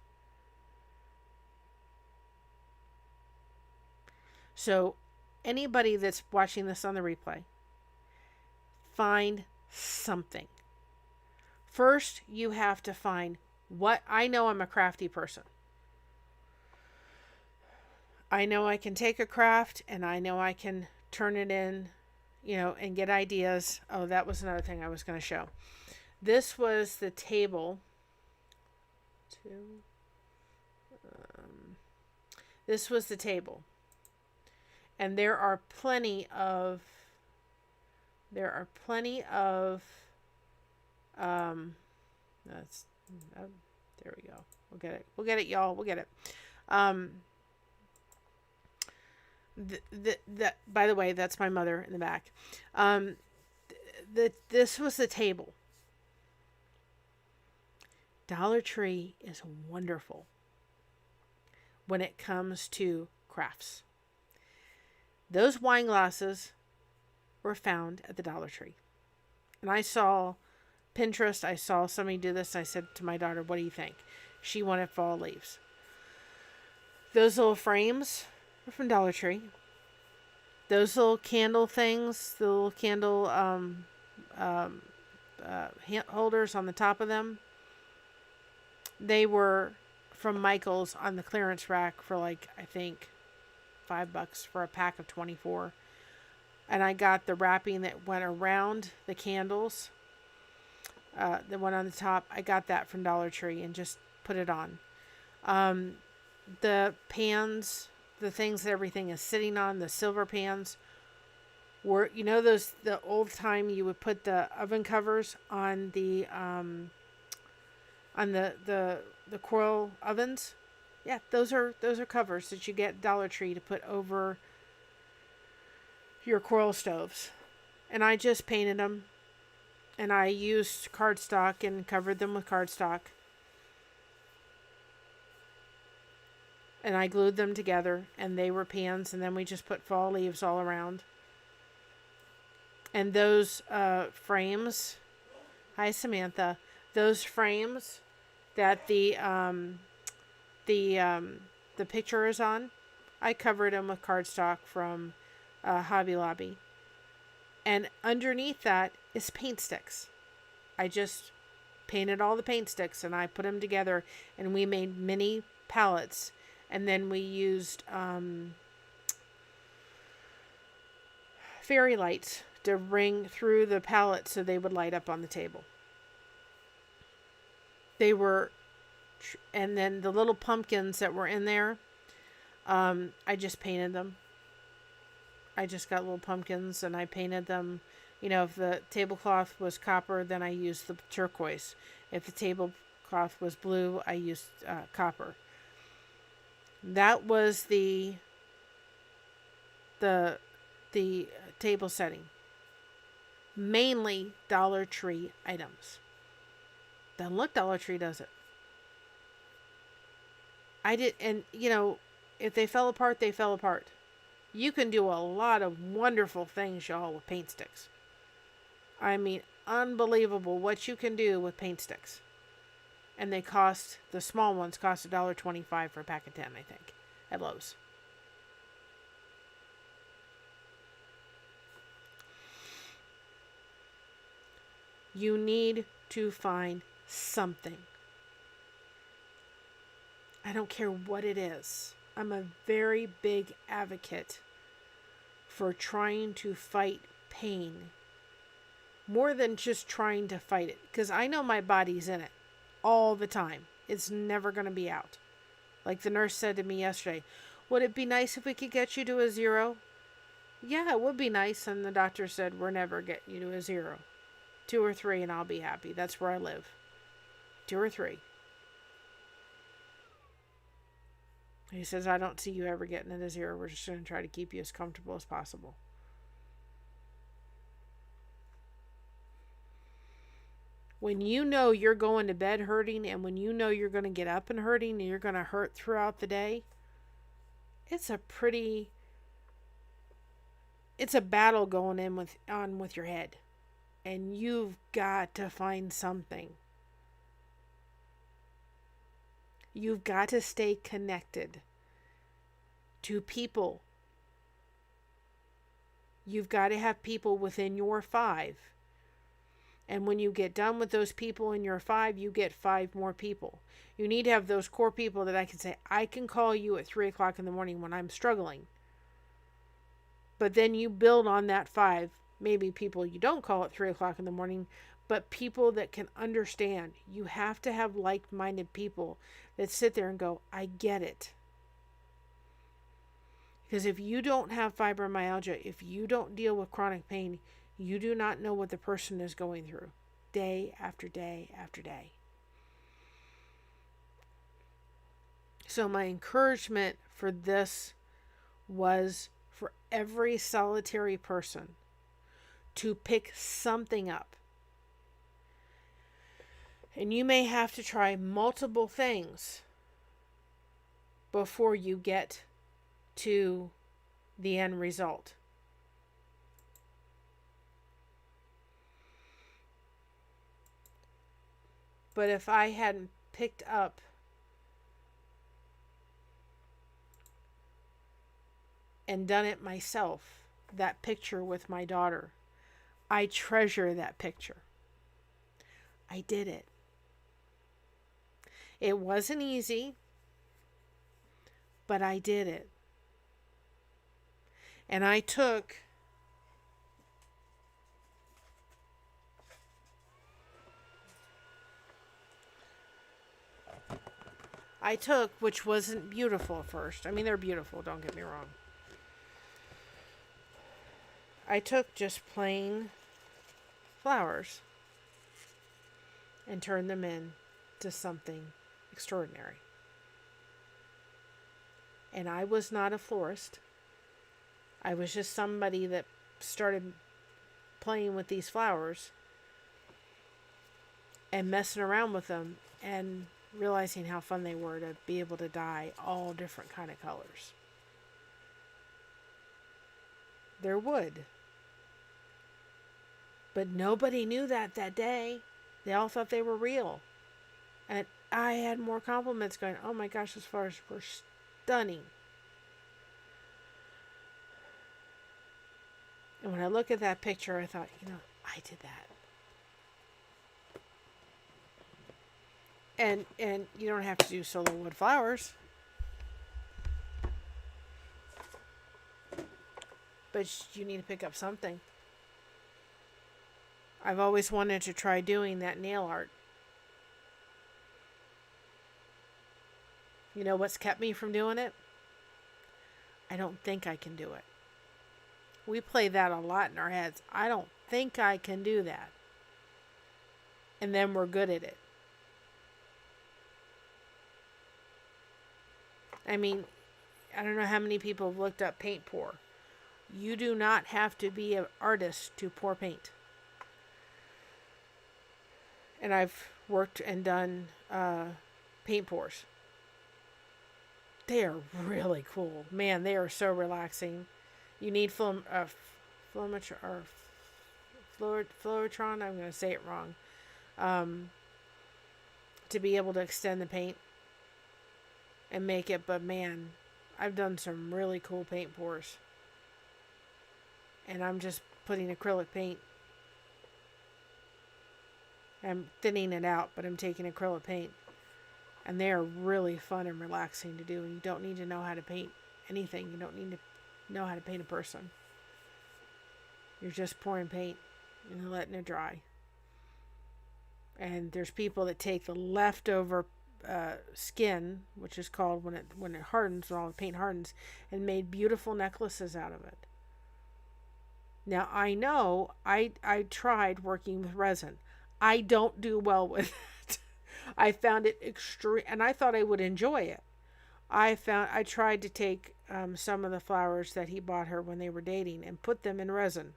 So anybody that's watching this on the replay, find something. First, you have to find what, I know I'm a crafty person. I know I can take a craft and I know I can turn it in, you know, and get ideas. Oh, that was another thing I was going to show. This was the table. This was the table. And there are plenty of there we go. We'll get it, y'all. We'll get it. By the way, that's my mother in the back. This was the table. Dollar Tree is wonderful. when it comes to crafts. Those wine glasses were found at the Dollar Tree. And I saw Pinterest, I saw somebody do this. I said to my daughter, what do you think? She wanted fall leaves. Those little frames were from Dollar Tree. Those little candle things, the little candle holders on the top of them, they were from Michael's on the clearance rack for like, I think, $5 for a pack of 24. And I got the wrapping that went around the candles, the one on the top. I got that from Dollar Tree and just put it on. The pans, the things that everything is sitting on, the silver pans, were, you know, those, the old time you would put the oven covers on the coil ovens. Yeah, those are covers that you get at Dollar Tree to put over your coil stoves. And I just painted them, and I used cardstock and covered them with cardstock. And I glued them together, and they were pans, and then we just put fall leaves all around. And those frames, hi Samantha, those frames that the picture is on, I covered them with cardstock from Hobby Lobby. And underneath that is paint sticks. I just painted all the paint sticks and I put them together, and we made mini palettes. And then we used fairy lights to ring through the palette so they would light up on the table. They were, and then the little pumpkins that were in there, I just painted them. I just got little pumpkins and I painted them. You know, if the tablecloth was copper, then I used the turquoise. If the tablecloth was blue, I used copper. That was the table setting. Mainly Dollar Tree items. Then look, Dollar Tree does it. I did, and you know, if they fell apart, they fell apart. You can do a lot of wonderful things, y'all, with paint sticks. I mean, unbelievable what you can do with paint sticks. And they cost, the small ones cost $1.25 for a pack of 10, I think, at Lowe's. You need to find something. I don't care what it is. I'm a very big advocate for trying to fight pain more than just trying to fight it, because I know my body's in it all the time. It's never going to be out. Like the nurse said to me yesterday, would it be nice if we could get you to a 0? Yeah, it would be nice. And the doctor said, we're never getting you to a 0. 2 or 3 and I'll be happy. That's where I live. 2 or 3. He says, I don't see you ever getting it a 0. We're just going to try to keep you as comfortable as possible. When you know you're going to bed hurting, and when you know you're going to get up and hurting, and you're going to hurt throughout the day, it's a battle going on with your head. And you've got to find something. You've got to stay connected to people. You've got to have people within your 5. And when you get done with those people in your 5, you get 5 more people. You need to have those core people that I can say, I can call you at 3 o'clock in the morning when I'm struggling. But then you build on that 5, maybe people you don't call at 3 o'clock in the morning, but people that can understand. You have to have like-minded people that sit there and go, I get it. Because if you don't have fibromyalgia, if you don't deal with chronic pain, you do not know what the person is going through day after day after day. So my encouragement for this was for every solitary person to pick something up. And you may have to try multiple things. before you get to the end result. But if I hadn't picked up and done it myself, that picture with my daughter, I treasure that picture. I did it. It wasn't easy, but I did it. And I took which wasn't beautiful at first. I mean, they're beautiful, don't get me wrong. I took just plain flowers and turned them into something extraordinary. And I was not a florist. I was just somebody that started playing with these flowers and messing around with them and realizing how fun they were to be able to dye all different kind of colors. They're wood. But nobody knew that day. They all thought they were real. And I had more compliments going, oh my gosh, those flowers were stunning. And when I look at that picture, I thought, I did that. And you don't have to do Sola wood flowers. But you need to pick up something. I've always wanted to try doing that nail art. You know what's kept me from doing it? I don't think I can do it. We play that a lot in our heads. I don't think I can do that. And then we're good at it. I mean, I don't know how many people have looked up paint pour. You do not have to be an artist to pour paint. And I've worked and done paint pours. They are really cool. Man, they are so relaxing. You need Flowitron. I'm going to say it wrong. To be able to extend the paint and make it. But man, I've done some really cool paint pours. And I'm just putting acrylic paint. I'm thinning it out, but I'm taking acrylic paint. And they are really fun and relaxing to do. And you don't need to know how to paint anything. You don't need to know how to paint a person. You're just pouring paint and letting it dry. And there's people that take the leftover skin, which is called when it hardens, when all the paint hardens, and made beautiful necklaces out of it. Now I know I tried working with resin. I don't do well with it. I found it extreme, and I thought I would enjoy it. I tried to take some of the flowers that he bought her when they were dating and put them in resin.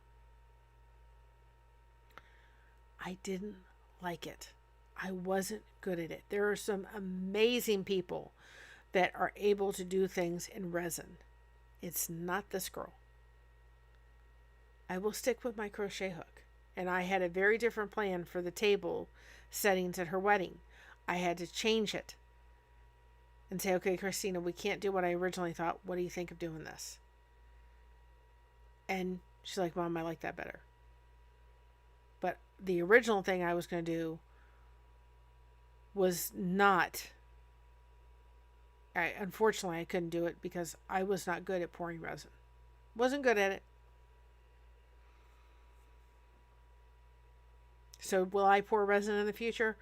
I didn't like it. I wasn't good at it. There are some amazing people that are able to do things in resin. It's not this girl. I will stick with my crochet hook. And I had a very different plan for the table settings at her wedding. I had to change it and say, okay, Christina, we can't do what I originally thought. What do you think of doing this? And she's like, Mom, I like that better. But the original thing I was going to do was not, unfortunately, I couldn't do it because I was not good at pouring resin. Wasn't good at it. So will I pour resin in the future?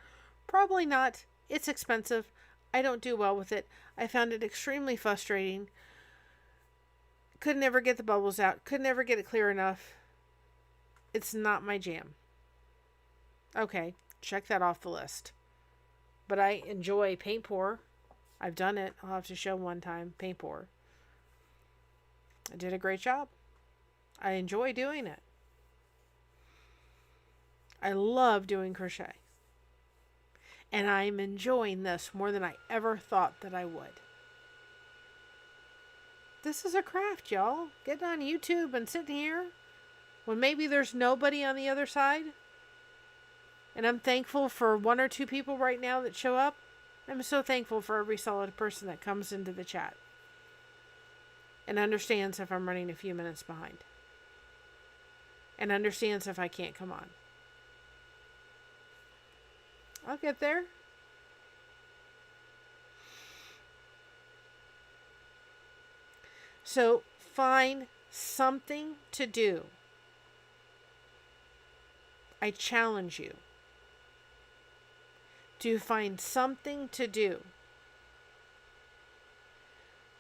Probably not. It's expensive. I don't do well with it. I found it extremely frustrating. Could never get the bubbles out. Could never get it clear enough. It's not my jam. Okay, check that off the list. But I enjoy paint pour. I've done it. I'll have to show one time. Paint pour. I did a great job. I enjoy doing it. I love doing crochet. And I'm enjoying this more than I ever thought that I would. This is a craft, y'all. Getting on YouTube and sitting here when maybe there's nobody on the other side. And I'm thankful for one or two people right now that show up. I'm so thankful for every solid person that comes into the chat and understands if I'm running a few minutes behind. And understands if I can't come on. I'll get there. So find something to do. I challenge you to find something to do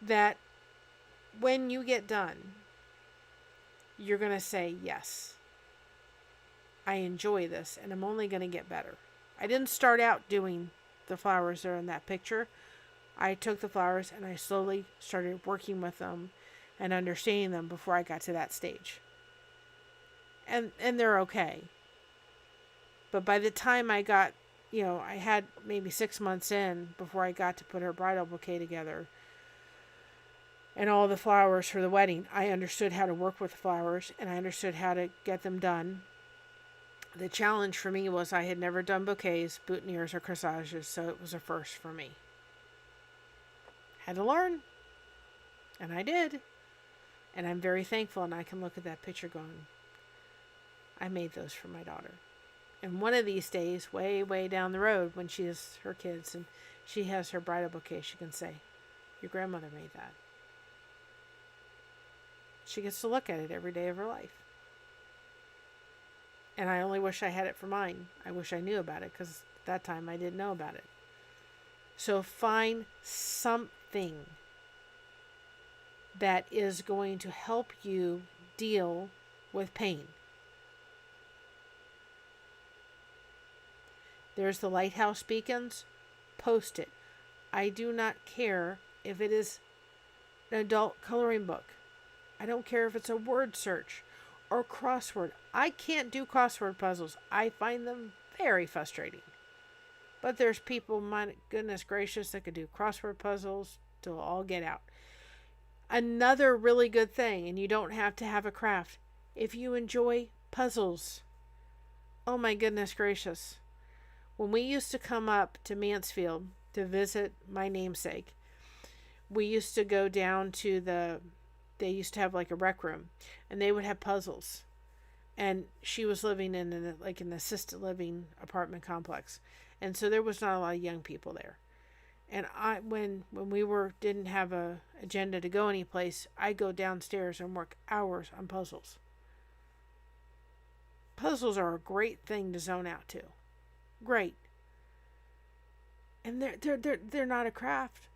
that when you get done, you're going to say, yes, I enjoy this and I'm only going to get better. I didn't start out doing the flowers that are in that picture. I took the flowers and I slowly started working with them and understanding them before I got to that stage. And they're okay. But by the time I got, I had maybe 6 months in before I got to put her bridal bouquet together and all the flowers for the wedding. I understood how to work with flowers and I understood how to get them done. The challenge for me was I had never done bouquets, boutonnieres, or corsages, so it was a first for me. Had to learn, and I did. And I'm very thankful, and I can look at that picture going, I made those for my daughter. And one of these days, way, way down the road, when she has her kids and she has her bridal bouquet, she can say, your grandmother made that. She gets to look at it every day of her life. And I only wish I had it for mine. I wish I knew about it, because at that time I didn't know about it. So find something that is going to help you deal with pain. There's the lighthouse beacons. Post it. I do not care if it is an adult coloring book. I don't care if it's a word search or crossword. I can't do crossword puzzles. I find them very frustrating. But there's people, my goodness gracious, that could do crossword puzzles till all get out. Another really good thing, and you don't have to have a craft, if you enjoy puzzles. Oh my goodness gracious. When we used to come up to Mansfield to visit my namesake, we used to go down to they used to have like a rec room, and they would have puzzles. And she was living in an assisted living apartment complex. And so there was not a lot of young people there. And when we didn't have a agenda to go anyplace, I'd go downstairs and work hours on puzzles. Puzzles are a great thing to zone out to. Great. And they're not a craft.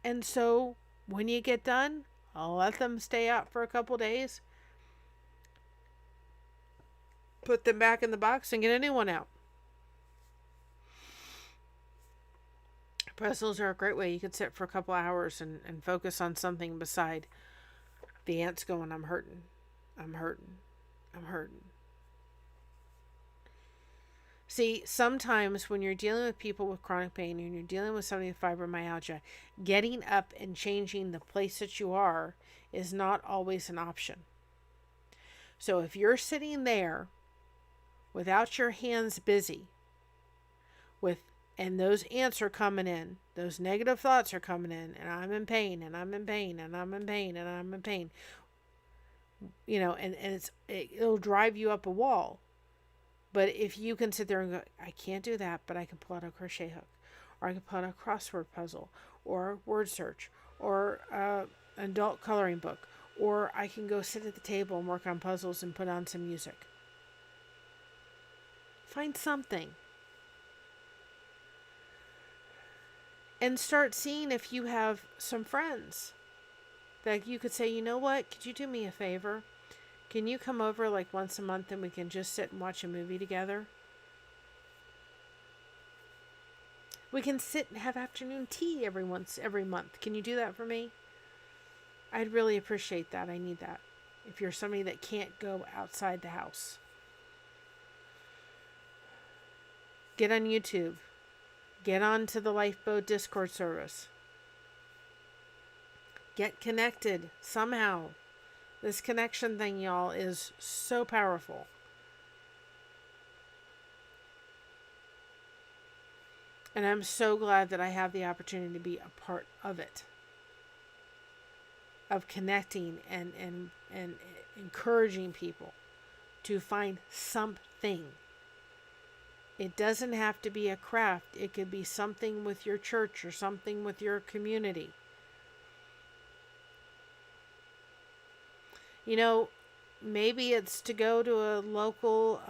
And so when you get done, I'll let them stay out for a couple days. Put them back in the box and get a new one out. Puzzles are a great way. You could sit for a couple hours and focus on something beside the ants going, I'm hurting. I'm hurting. I'm hurting. See, sometimes when you're dealing with people with chronic pain and you're dealing with somebody with fibromyalgia, getting up and changing the place that you are is not always an option. So if you're sitting there without your hands busy, and those ants are coming in, those negative thoughts are coming in, and I'm in pain, and I'm in pain, and I'm in pain, and I'm in pain, and it'll drive you up a wall. But if you can sit there and go, I can't do that, but I can pull out a crochet hook, or I can pull out a crossword puzzle, or word search, or an adult coloring book, or I can go sit at the table and work on puzzles and put on some music. Find something. And start seeing if you have some friends that you could say, you know what, could you do me a favor? Can you come over like once a month and we can just sit and watch a movie together? We can sit and have afternoon tea every month. Can you do that for me? I'd really appreciate that. I need that. If you're somebody that can't go outside the house. Get on YouTube. Get on to the Lifeboat Discord service. Get connected somehow. This connection thing, y'all, is so powerful. And I'm so glad that I have the opportunity to be a part of it. Of connecting and encouraging people to find something. It doesn't have to be a craft. It could be something with your church or something with your community. You know, maybe it's to go to a local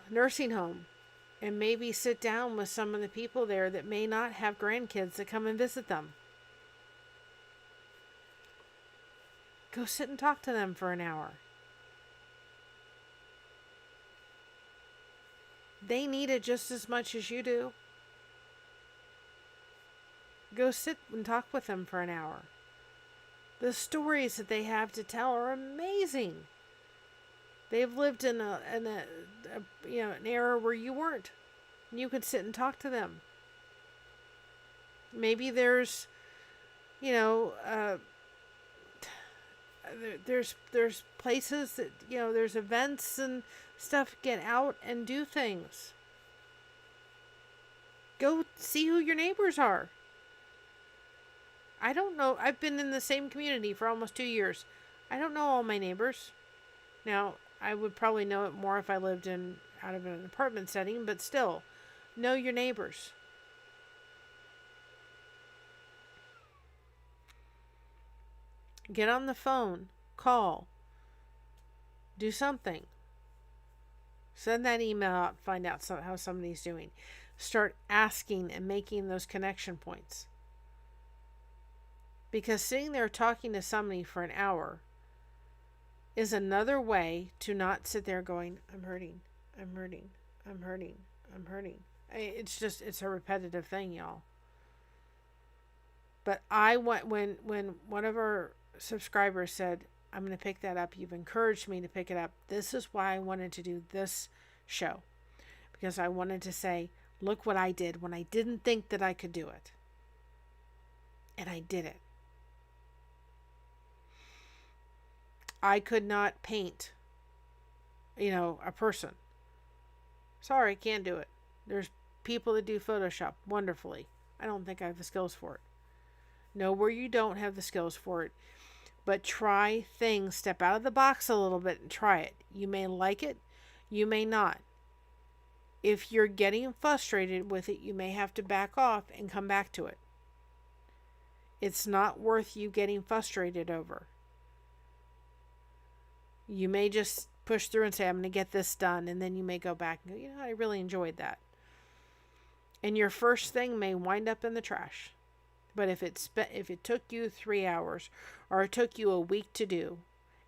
nursing home and maybe sit down with some of the people there that may not have grandkids that come and visit them. Go sit and talk to them for an hour. They need it just as much as you do. Go sit and talk with them for an hour. The stories that they have to tell are amazing. They've lived in an era where you weren't. And you could sit and talk to them. Maybe there's, there's places that, there's events and stuff. Get out and do things. Go see who your neighbors are. I don't know. I've been in the same community for almost 2 years. I don't know all my neighbors. Now, I would probably know it more if I lived out of an apartment setting, but still, know your neighbors. Get on the phone, call, do something. Send that email out, find out how somebody's doing. Start asking and making those connection points. Because sitting there talking to somebody for an hour is another way to not sit there going, I'm hurting, I'm hurting, I'm hurting, I'm hurting. It's a repetitive thing, y'all. But when one of our subscribers said, I'm going to pick that up, you've encouraged me to pick it up. This is why I wanted to do this show. Because I wanted to say, look what I did when I didn't think that I could do it. And I did it. I could not paint, a person. Sorry, can't do it. There's people that do Photoshop wonderfully. I don't think I have the skills for it. Know where you don't have the skills for it. But try things. Step out of the box a little bit and try it. You may like it. You may not. If you're getting frustrated with it, you may have to back off and come back to it. It's not worth you getting frustrated over. You may just push through and say, I'm going to get this done. And then you may go back and go, I really enjoyed that. And your first thing may wind up in the trash. But if it took you 3 hours or it took you a week to do,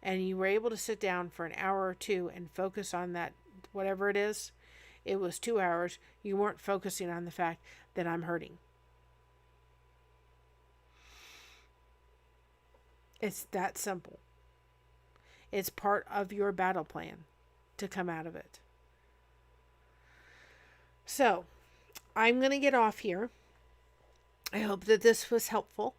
and you were able to sit down for an hour or two and focus on that, whatever it is, it was 2 hours. You weren't focusing on the fact that I'm hurting. It's that simple. It's part of your battle plan to come out of it. So, I'm going to get off here. I hope that this was helpful.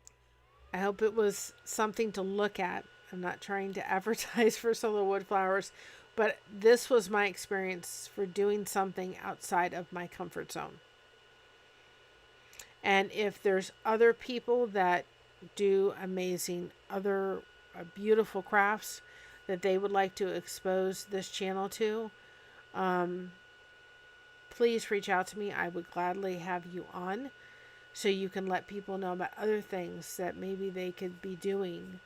I hope it was something to look at. I'm not trying to advertise for Sola Woodflowers, but this was my experience for doing something outside of my comfort zone. And if there's other people that do amazing, other beautiful crafts that they would like to expose this channel to, please reach out to me. I would gladly have you on so you can let people know about other things that maybe they could be doing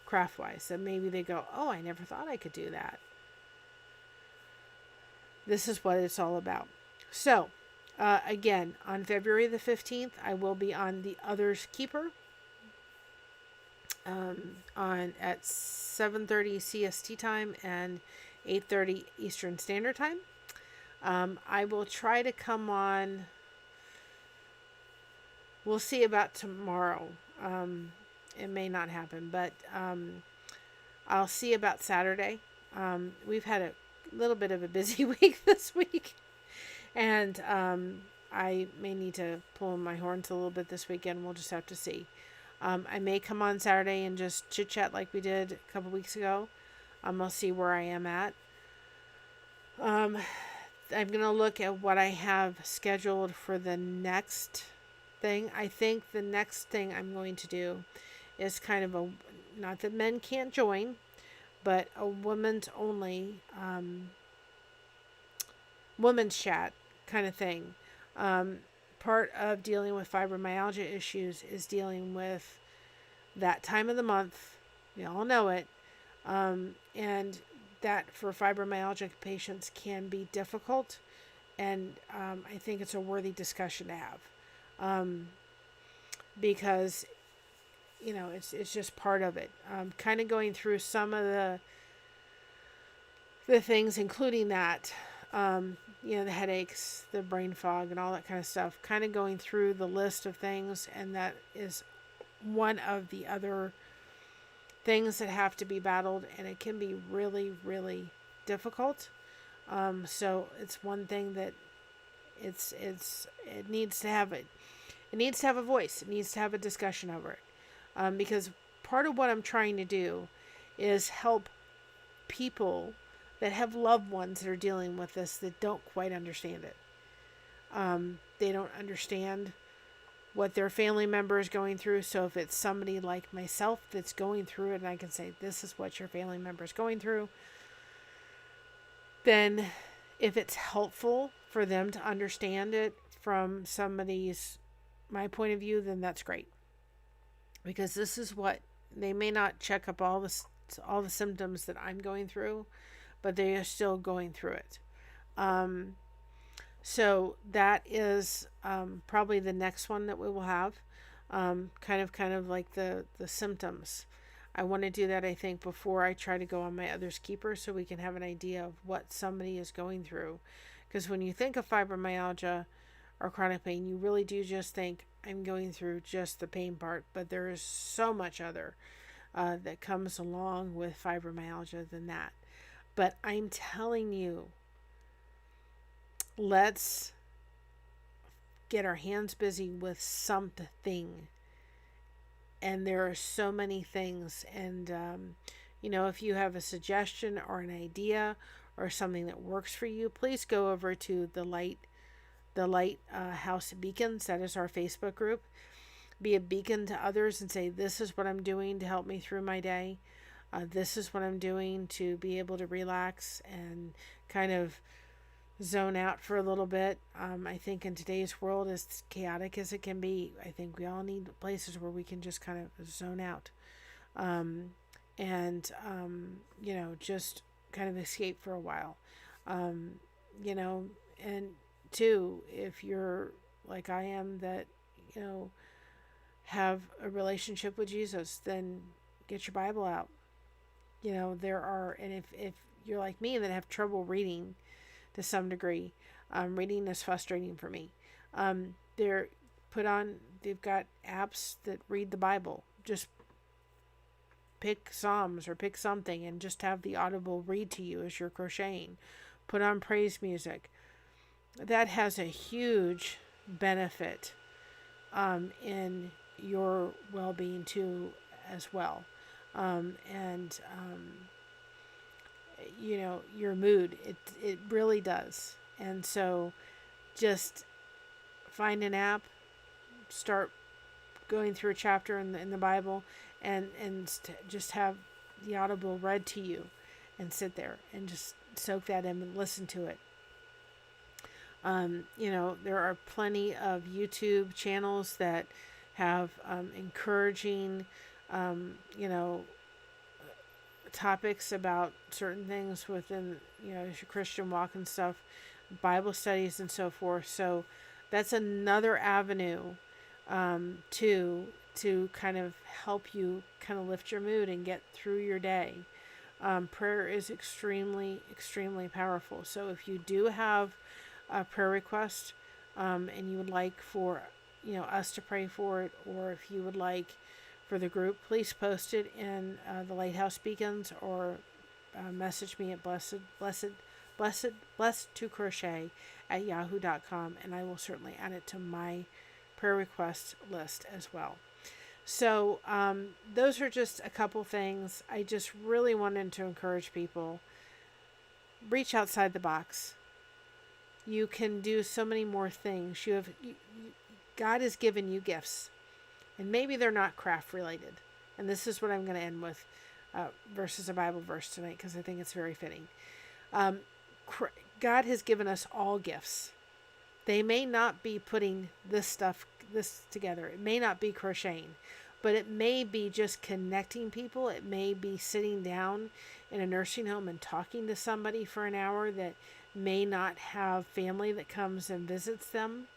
craft-wise, that maybe they go, oh, I never thought I could do that. This is what it's all about. So, again, on February the 15th, I will be on The Other's Keeper at 7:30 CST time and 8:30 Eastern Standard Time. I will try to come on. We'll see about tomorrow. It may not happen, but I'll see about Saturday. We've had a little bit of a busy week this week, and I may need to pull my horns a little bit this weekend. We'll just have to see. I may come on Saturday and just chit chat like we did a couple weeks ago. I'll see where I am at. I'm going to look at what I have scheduled for the next thing. I think the next thing I'm going to do is kind of a, not that men can't join, but a women's only, women's chat kind of thing. Part of dealing with fibromyalgia issues is dealing with that time of the month. We all know it. And that for fibromyalgia patients can be difficult. And I think it's a worthy discussion to have. Because, you know, it's just part of it. Kind of going through some of the things, including that, you know, the headaches, the brain fog, and all that kind of stuff. Kind of going through the list of things, and that is one of the other things that have to be battled, and it can be really, really difficult. So it's one thing that it needs to have it needs to have a voice. It needs to have a discussion over it. Because part of what I'm trying to do is help people that have loved ones that are dealing with this that don't quite understand it. They don't understand what their family member is going through. So if it's somebody like myself that's going through it, and I can say, this is what your family member is going through, then if it's helpful for them to understand it from my point of view, then that's great. Because this is what, they may not check up all the symptoms that I'm going through, but they are still going through it. So that is probably the next one that we will have. Kind of like the symptoms. I want to do that, I think, before I try to go on my Others Keeper, so we can have an idea of what somebody is going through. Because when you think of fibromyalgia or chronic pain, you really do just think, I'm going through just the pain part. But there is so much other that comes along with fibromyalgia than that. But I'm telling you, let's get our hands busy with something. And there are so many things. And, you know, if you have a suggestion or an idea or something that works for you, please go over to the Lighthouse Beacons. That is our Facebook group. Be a beacon to others and say, this is what I'm doing to help me through my day. This is what I'm doing to be able to relax and kind of zone out for a little bit. I think in today's world, as chaotic as it can be, I think we all need places where we can just kind of zone out. You know, just kind of escape for a while. You know, and two, if you're like I am, that, you know, have a relationship with Jesus, then get your Bible out. You know, and if you're like me that have trouble reading to some degree, reading is frustrating for me. They've got apps that read the Bible. Just pick Psalms or pick something and just have the audible read to you as you're crocheting. Put on praise music. That has a huge benefit in your well-being too, as well. You know, your mood, it really does. And so just find an app, start going through a chapter in the Bible, and just have the audible read to you, and sit there and just soak that in and listen to it. You know, there are plenty of YouTube channels that have encouraging, you know, topics about certain things within, you know, your Christian walk and stuff, Bible studies and so forth. So that's another avenue to kind of help you kind of lift your mood and get through your day. Prayer is extremely, extremely powerful. So if you do have a prayer request and you would like for, you know, us to pray for it, or if you would like for the group, please post it in the Lighthouse Beacons, or message me at Blessed blessed to crochet at yahoo.com, and I will certainly add it to my prayer request list as well. So those are just a couple things. I just really wanted to encourage people. Reach outside the box. You can do so many more things. God has given you gifts, and maybe they're not craft related. And this is what I'm going to end with, versus a Bible verse tonight, because I think it's very fitting. God has given us all gifts. They may not be putting this together. It may not be crocheting, but it may be just connecting people. It may be sitting down in a nursing home and talking to somebody for an hour that may not have family that comes and visits them.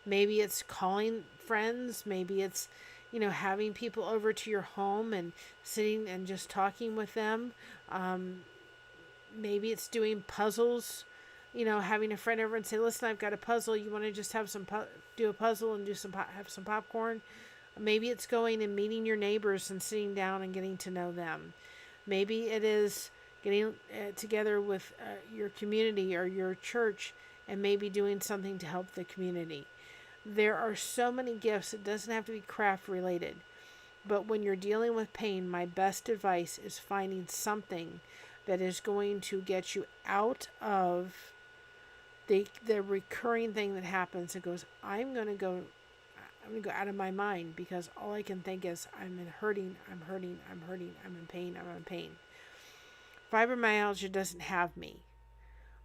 Maybe it's calling friends. Maybe it's, having people over to your home and sitting and just talking with them. Maybe it's doing puzzles, having a friend over and say, listen, I've got a puzzle. You want to just have do a puzzle and have some popcorn? Maybe it's going and meeting your neighbors and sitting down and getting to know them. Maybe it is getting together with your community or your church and maybe doing something to help the community. There are so many gifts. It doesn't have to be craft related. But when you're dealing with pain, my best advice is finding something that is going to get you out of the recurring thing that happens. It goes, I'm going to go out of my mind because all I can think is I'm in hurting, I'm in pain. Fibromyalgia doesn't have me,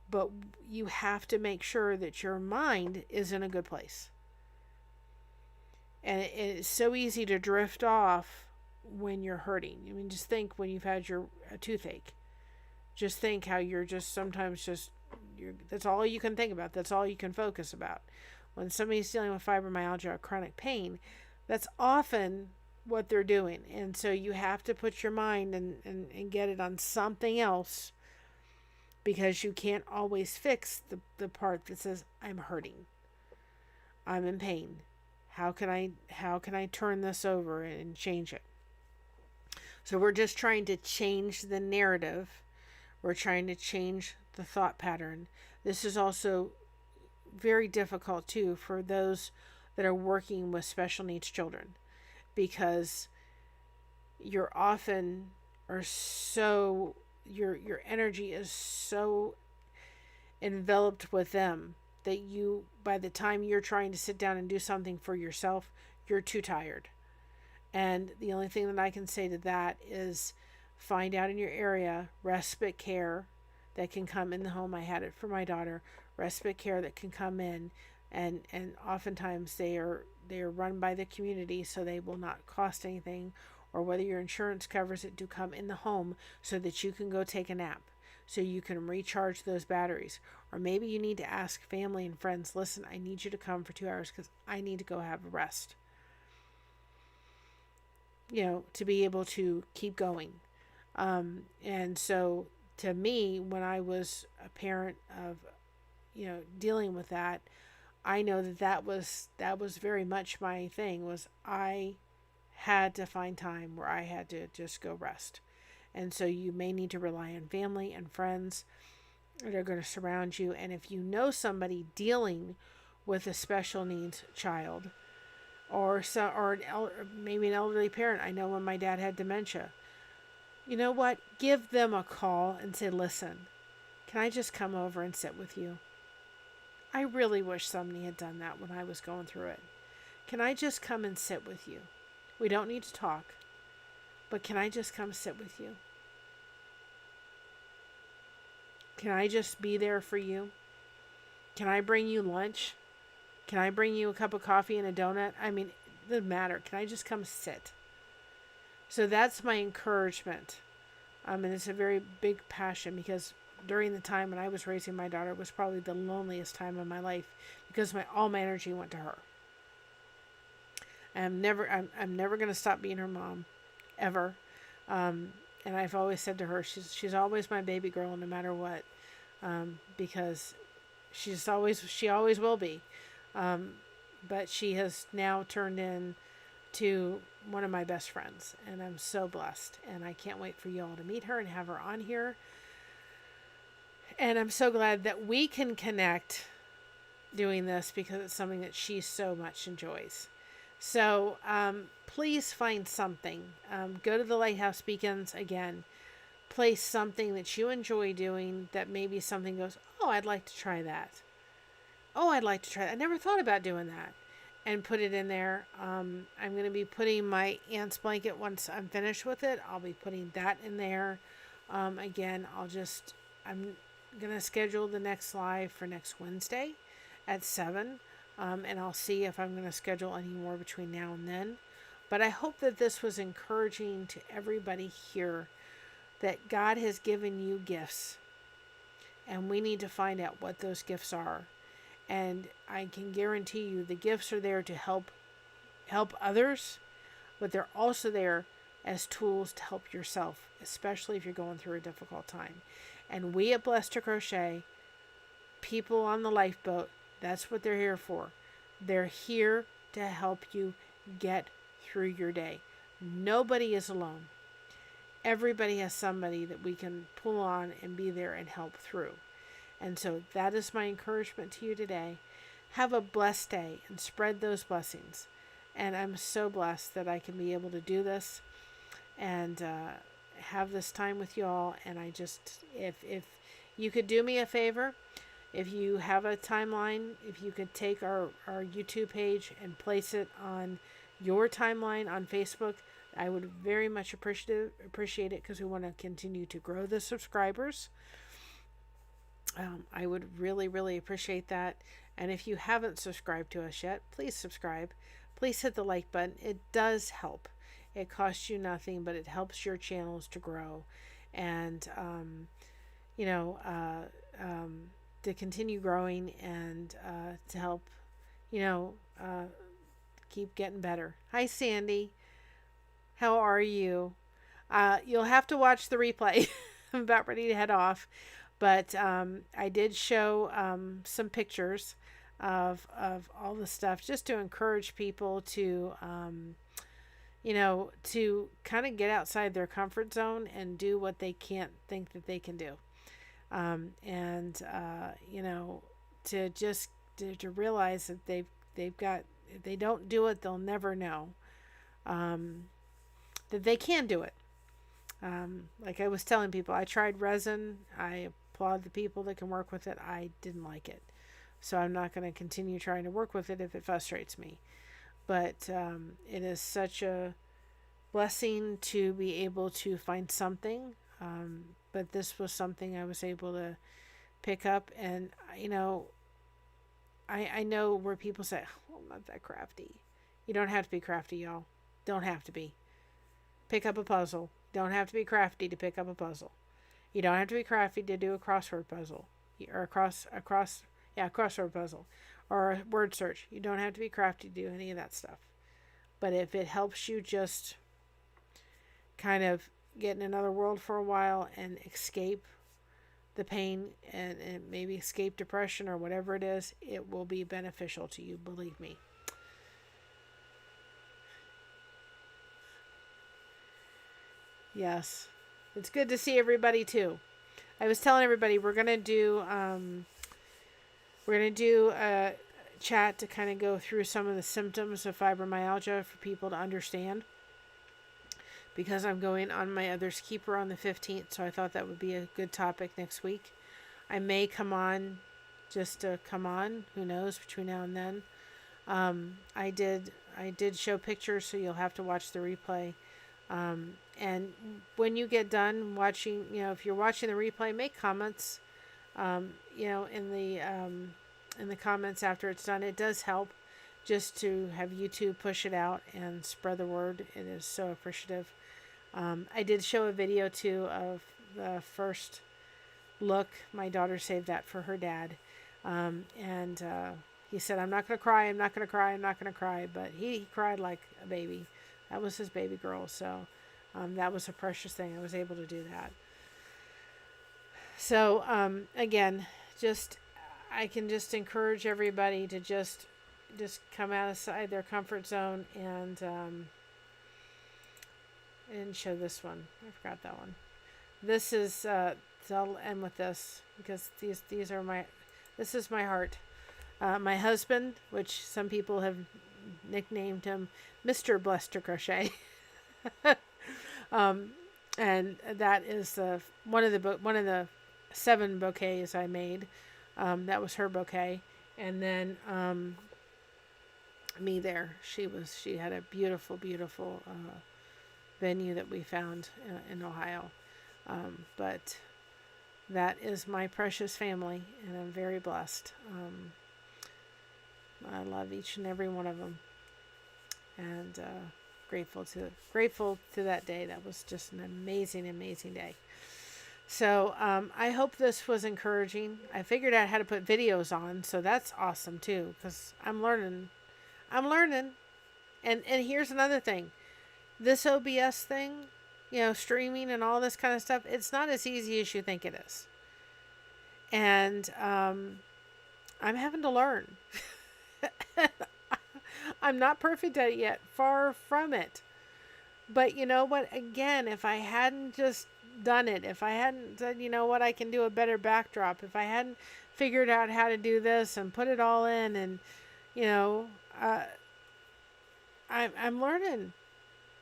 but you have to make sure that your mind is in a good place. And it's so easy to drift off when you're hurting. I mean, just think when you've had a toothache. Just think how you're just sometimes that's all you can think about. That's all you can focus about. When somebody's dealing with fibromyalgia or chronic pain, that's often what they're doing. And so you have to put your mind and get it on something else, because you can't always fix the part that says, I'm hurting. I'm in pain. How can I turn this over and change it? So we're just trying to change the narrative. We're trying to change the thought pattern. This is also very difficult too for those that are working with special needs children, because you're often your energy is so enveloped with them that by the time you're trying to sit down and do something for yourself, you're too tired. And the only thing that I can say to that is find out in your area respite care that can come in the home. I had it for my daughter. Respite care that can come in, and oftentimes they are run by the community, so they will not cost anything, or whether your insurance covers it, to come in the home so that you can go take a nap, so you can recharge those batteries. Or maybe you need to ask family and friends, listen, I need you to come for 2 hours because I need to go have a rest, to be able to keep going. And so to me, when I was a parent of dealing with that, I know that was very much my thing. Was I had to find time where I had to just go rest. And so you may need to rely on family and friends that are going to surround you. And if you know somebody dealing with a special needs child, or maybe an elderly parent. I know when my dad had dementia, you know what? Give them a call and say, listen, can I just come over and sit with you? I really wish somebody had done that when I was going through it. Can I just come and sit with you? We don't need to talk, but can I just come sit with you? Can I just be there for you? Can I bring you lunch? Can I bring you a cup of coffee and a donut? I mean, it doesn't matter. Can I just come sit? So that's my encouragement. And it's a very big passion, because during the time when I was raising my daughter was probably the loneliest time of my life, because all my energy went to her. I'm never going to stop being her mom, ever. And I've always said to her, she's always my baby girl, no matter what, because she always will be. But she has now turned into one of my best friends, and I'm so blessed, and I can't wait for you all to meet her and have her on here. And I'm so glad that we can connect doing this because it's something that she so much enjoys. So please find something. Go to the Lighthouse Beacons again. Place something that you enjoy doing that maybe something goes, oh, I'd like to try that. Oh, I'd like to try that. I never thought about doing that. And put it in there. I'm going to be putting my aunt's blanket once I'm finished with it. I'll be putting that in there. Again, I'm going to schedule the next live for next Wednesday at 7. And I'll see if I'm going to schedule any more between now and then. But I hope that this was encouraging to everybody here, that God has given you gifts. And we need to find out what those gifts are. And I can guarantee you the gifts are there to help others, but they're also there as tools to help yourself, especially if you're going through a difficult time. And we at Blessed to Crochet, people on the lifeboat, that's what they're here for. They're here to help you get through your day. Nobody is alone. Everybody has somebody that we can pull on and be there and help through. And so that is my encouragement to you today. Have a blessed day and spread those blessings. And I'm so blessed that I can be able to do this and have this time with you all. And I just, if you could do me a favor, if you have a timeline, if you could take our YouTube page and place it on your timeline on Facebook, I would very much appreciate it because we want to continue to grow the subscribers. I would really, really appreciate that. And if you haven't subscribed to us yet, please subscribe. Please hit the like button. It does help. It costs you nothing, but it helps your channels to grow and, to continue growing and to help, keep getting better. Hi, Sandy. How are you? You'll have to watch the replay. I'm about ready to head off. But I did show some pictures of all the stuff just to encourage people to, to kind of get outside their comfort zone and do what they can't think that they can do. To just to realize that they've got, if they don't do it, they'll never know that they can do it. Like I was telling people, I tried resin. I applaud the people that can work with it. I didn't like it. So I'm not going to continue trying to work with it if it frustrates me. But it is such a blessing to be able to find something. But this was something I was able to pick up. And, I know where people say, oh, I'm not that crafty. You don't have to be crafty, y'all. Don't have to be. Pick up a puzzle. Don't have to be crafty to pick up a puzzle. You don't have to be crafty to do a crossword puzzle or a crossword puzzle or a word search. You don't have to be crafty to do any of that stuff. But if it helps you just kind of get in another world for a while and escape the pain and maybe escape depression or whatever it is, it will be beneficial to you, believe me. Yes. It's good to see everybody too. I was telling everybody we're gonna do a chat to kind of go through some of the symptoms of fibromyalgia for people to understand. Because I'm going on my Other's Keeper on the 15th, so I thought that would be a good topic next week. I may come on just to come on. Who knows between now and then. I did show pictures, so you'll have to watch the replay. And when you get done watching, if you're watching the replay, make comments, in the comments after it's done. It does help just to have YouTube push it out and spread the word. It is so appreciative. I did show a video too of the first look. My daughter saved that for her dad. He said, I'm not going to cry. I'm not going to cry. I'm not going to cry. But he cried like a baby. That was his baby girl. So that was a precious thing. I was able to do that. So, again, I can just encourage everybody to just come outside their comfort zone and show this one. I forgot that one. This is I'll end with this because these are my, this is my heart. My husband, which some people have nicknamed him Mr. Blessed to Crochet. And that is one of the 7 bouquets I made. That was her bouquet, and then me there. She had a beautiful, beautiful venue that we found in Ohio. But that is my precious family, and I'm very blessed. I love each and every one of them, and grateful to that day. That was just an amazing, amazing day. So I hope this was encouraging. I figured out how to put videos on, so that's awesome too, because I'm learning. And here's another thing. This OBS thing, streaming and all this kind of stuff, it's not as easy as you think it is. And I'm having to learn. I'm not perfect at it yet. Far from it. But you know what? Again, if I hadn't just done it, if I hadn't said, you know what, I can do a better backdrop, if I hadn't figured out how to do this and put it all in, and I'm learning.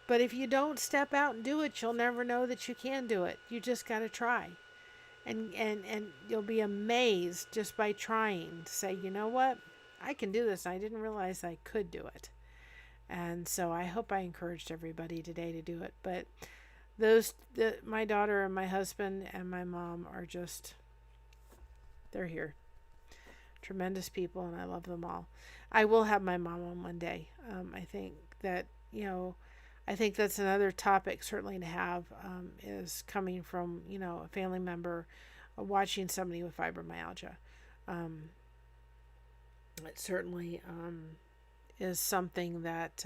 But if you don't step out and do it, you'll never know that you can do it. You just got to try. And you'll be amazed just by trying to say, you know what, I can do this. I didn't realize I could do it. And so I hope I encouraged everybody today to do it. But my daughter and my husband and my mom are just, they're here. Tremendous people, and I love them all. I will have my mom on one day. I think that, I think that's another topic certainly to have, is coming from, a family member, watching somebody with fibromyalgia. It certainly is something that,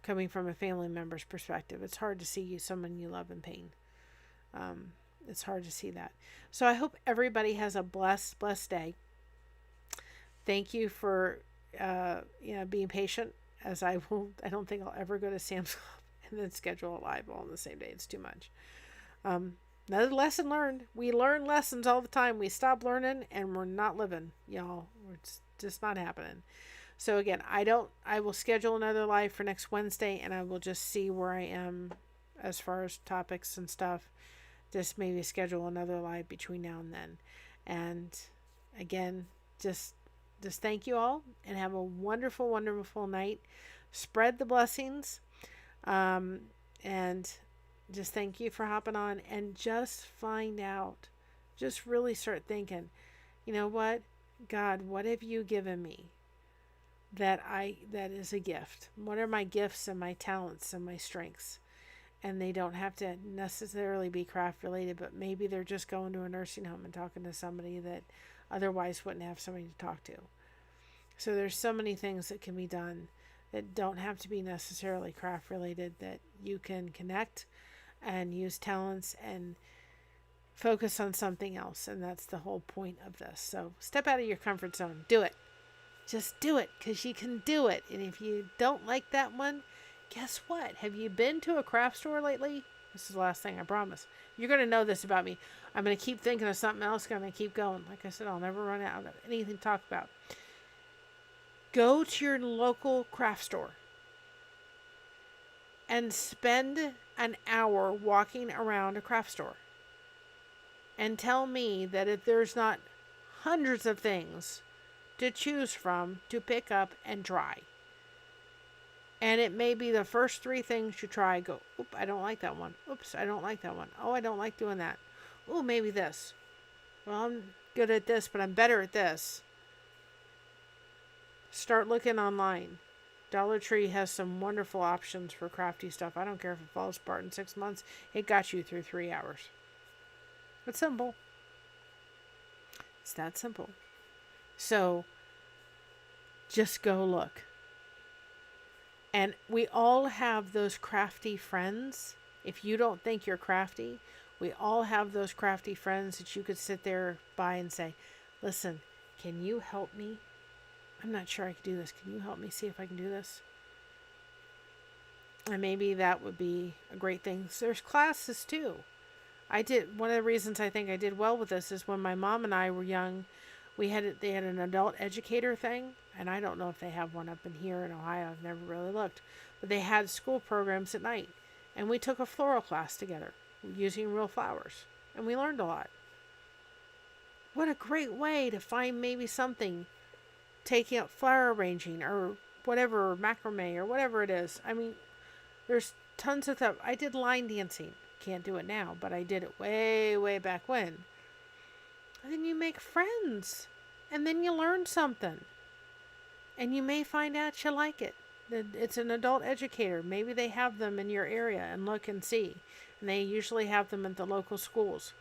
coming from a family member's perspective, it's hard to see someone you love in pain. It's hard to see that. So I hope everybody has a blessed day. Thank you for, being patient, as I don't think I'll ever go to Sam's Club and then schedule a live all on the same day. It's too much. Another lesson learned. We learn lessons all the time. We stop learning and we're not living, y'all. It's just not happening. So again, I will schedule another live for next Wednesday, and I will just see where I am as far as topics and stuff. Just maybe schedule another live between now and then. And again, just thank you all, and have a wonderful, wonderful night. Spread the blessings. And just thank you for hopping on, and just find out, just really start thinking, you know what, God, what have you given me that is a gift? What are my gifts and my talents and my strengths? And they don't have to necessarily be craft related, but maybe they're just going to a nursing home and talking to somebody that otherwise wouldn't have somebody to talk to. So there's so many things that can be done that don't have to be necessarily craft related, that you can connect and use talents and focus on something else. And that's the whole point of this. So step out of your comfort zone. Do it. Just do it, because you can do it. And if you don't like that one, guess what? Have you been to a craft store lately? This is the last thing, I promise. You're going to know this about me. I'm going to keep thinking of something else. I'm going to keep going. Like I said, I'll never run out of anything to talk about. Go to your local craft store and spend an hour walking around a craft store. And tell me that if there's not hundreds of things to choose from, to pick up and try. And it may be the first 3 things you try, go, oop, I don't like that one. Oops, I don't like that one. Oh, I don't like doing that. Oh, maybe this. Well, I'm good at this, but I'm better at this. Start looking online. Dollar Tree has some wonderful options for crafty stuff. I don't care if it falls apart in 6 months. It got you through 3 hours. It's simple. It's that simple. So, just go look. And we all have those crafty friends. If you don't think you're crafty, we all have those crafty friends that you could sit there by and say, listen, can you help me? I'm not sure I can do this. Can you help me see if I can do this? And maybe that would be a great thing. So there's classes too. I did, one of the reasons I think I did well with this is when my mom and I were young, they had an adult educator thing, and I don't know if they have one up in here in Ohio. I've never really looked, but they had school programs at night, and we took a floral class together using real flowers, and we learned a lot. What a great way to find maybe something, taking up flower arranging or whatever, or macrame or whatever it is. I mean, there's tons of stuff. I did line dancing. Can't do it now, but I did it way, way back when. And then you make friends, and then you learn something, and you may find out you like it. It's an adult educator. Maybe they have them in your area, and look and see. And they usually have them at the local schools.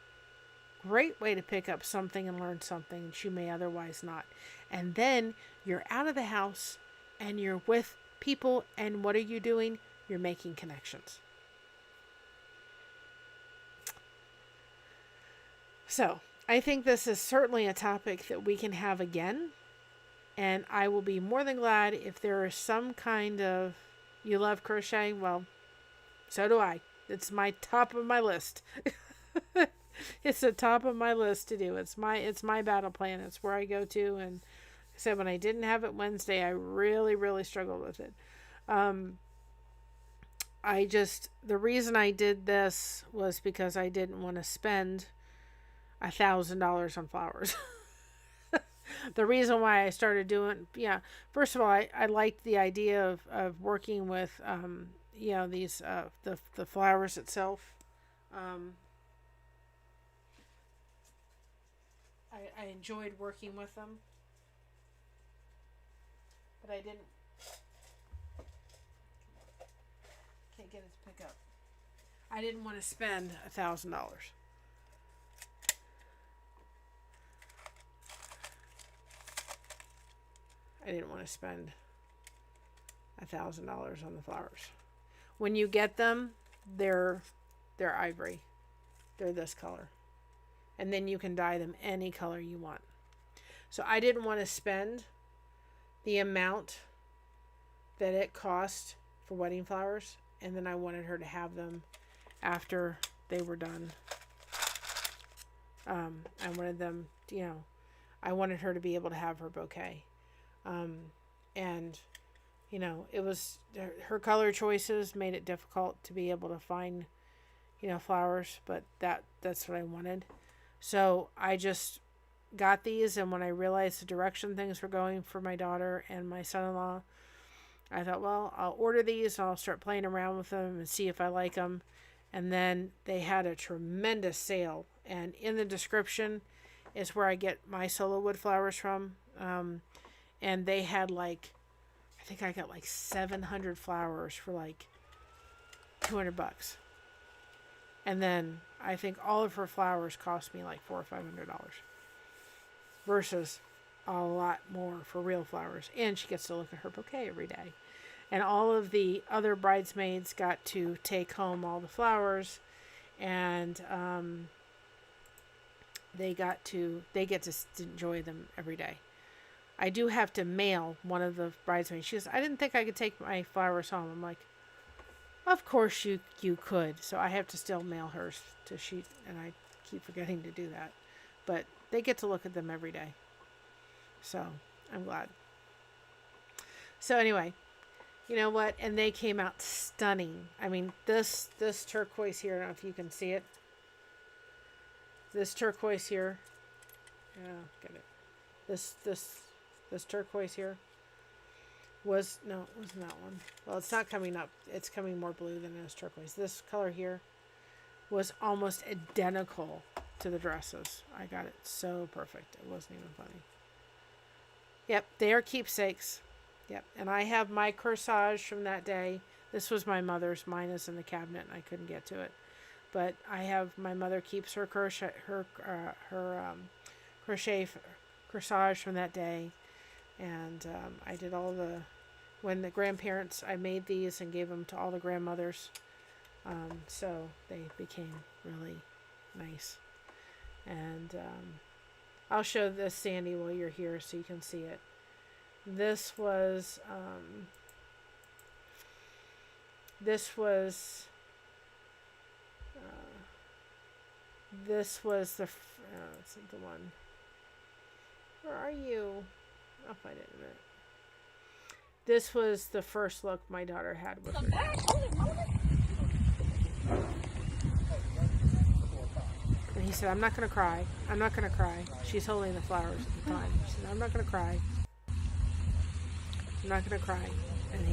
Great way to pick up something and learn something that you may otherwise not. And then you're out of the house and you're with people, and what are you doing? You're making connections. So, I think this is certainly a topic that we can have again. And I will be more than glad if there is some kind of, you love crochet? Well, so do I. It's my top of my list. It's the top of my list to do. It's my battle plan. It's where I go to. And like I said, when I didn't have it Wednesday, I really, really struggled with it. The reason I did this was because I didn't want to spend $1,000 on flowers. The reason why I started doing, first of all, I liked the idea of working with, these, the flowers itself. I enjoyed working with them, but I can't get it to pick up. I didn't want to spend $1,000. I didn't want to spend $1,000 on the flowers. When you get them, they're ivory. They're this color. And then you can dye them any color you want. So I didn't want to spend the amount that it cost for wedding flowers. And then I wanted her to have them after they were done. I wanted them, I wanted her to be able to have her bouquet. It was, her color choices made it difficult to be able to find, flowers, but that's what I wanted. So I just got these, and when I realized the direction things were going for my daughter and my son-in-law, I thought, well, I'll order these and I'll start playing around with them and see if I like them. And then they had a tremendous sale, and in the description is where I get my Sola wood flowers from. And they had I think I got 700 flowers for $200. And then I think all of her flowers cost me $400 or $500 versus a lot more for real flowers. And she gets to look at her bouquet every day. And all of the other bridesmaids got to take home all the flowers, and they get to enjoy them every day. I do have to mail one of the bridesmaids. She goes, I didn't think I could take my flowers home. I'm like, of course you could. So I have to still mail hers to she, and I keep forgetting to do that. But they get to look at them every day. So I'm glad. So anyway, you know what? And they came out stunning. I mean, this turquoise here, I don't know if you can see it. This turquoise here. Yeah, get it. This turquoise here it wasn't that one. Well, it's not coming up. It's coming more blue than it is turquoise. This color here was almost identical to the dresses. I got it so perfect. It wasn't even funny. Yep, they are keepsakes. Yep, and I have my corsage from that day. This was my mother's. Mine is in the cabinet, and I couldn't get to it. But I have, my mother keeps her crochet corsage from that day. And I did when the grandparents, I made these and gave them to all the grandmothers. So they became really nice. And I'll show this, Sandy, while you're here so you can see it. This was this was the, this is the one. Where are you? I'll find it in a minute. This was the first look my daughter had with her. And he said, I'm not going to cry. I'm not going to cry. She's holding the flowers at the time. She said, I'm not going to cry. I'm not going to cry. And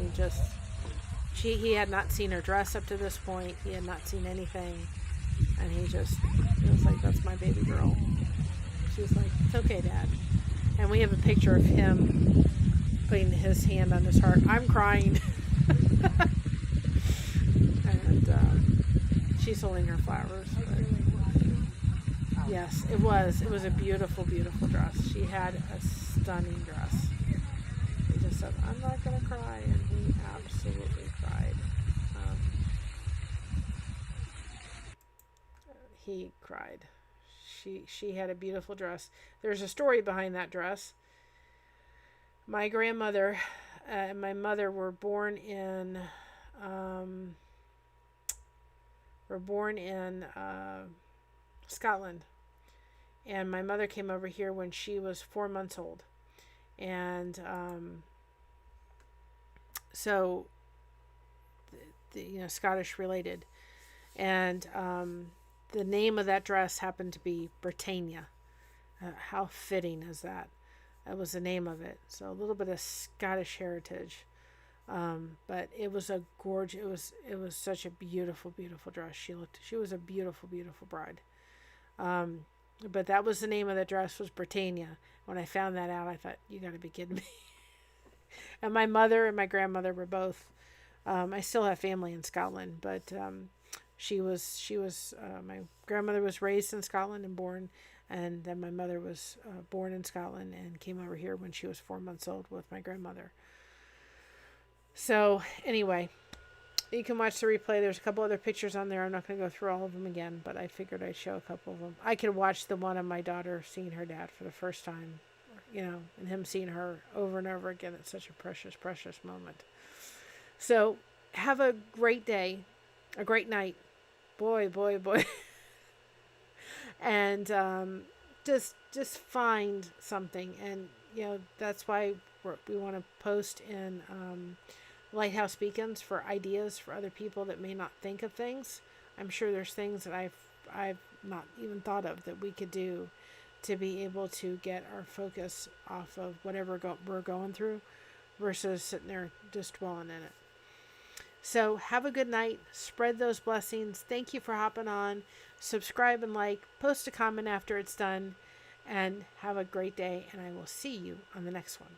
he had not seen her dress up to this point. He had not seen anything. And he was like, that's my baby girl. She was like, it's okay, Dad. And we have a picture of him putting his hand on his heart. I'm crying. And she's holding her flowers. Yes, it was. It was a beautiful, beautiful dress. She had a stunning dress. He just said, I'm not going to cry. And he absolutely cried. He cried. She had a beautiful dress. There's a story behind that dress. My grandmother and my mother were born in Scotland, and my mother came over here when she was 4 months old, and so Scottish related, and the name of that dress happened to be Britannia. How fitting is that? That was the name of it. So a little bit of Scottish heritage. But it was a gorgeous, it was such a beautiful, beautiful dress. She was a beautiful, beautiful bride. But that was the name of the dress, was Britannia. When I found that out, I thought, you gotta be kidding me. And my mother and my grandmother were both, I still have family in Scotland, but my grandmother was raised in Scotland and born, and then my mother was born in Scotland and came over here when she was 4 months old with my grandmother. So anyway, you can watch the replay. There's a couple other pictures on there. I'm not going to go through all of them again, but I figured I'd show a couple of them. I could watch the one of my daughter seeing her dad for the first time, and him seeing her over and over again. It's such a precious, precious moment. So have a great day, a great night. Boy, boy, boy. And just find something. And, that's why we want to post in Lighthouse Beacons for ideas for other people that may not think of things. I'm sure there's things that I've not even thought of that we could do to be able to get our focus off of whatever we're going through versus sitting there just dwelling in it. So have a good night. Spread those blessings. Thank you for hopping on. Subscribe and like. Post a comment after it's done. And have a great day. And I will see you on the next one.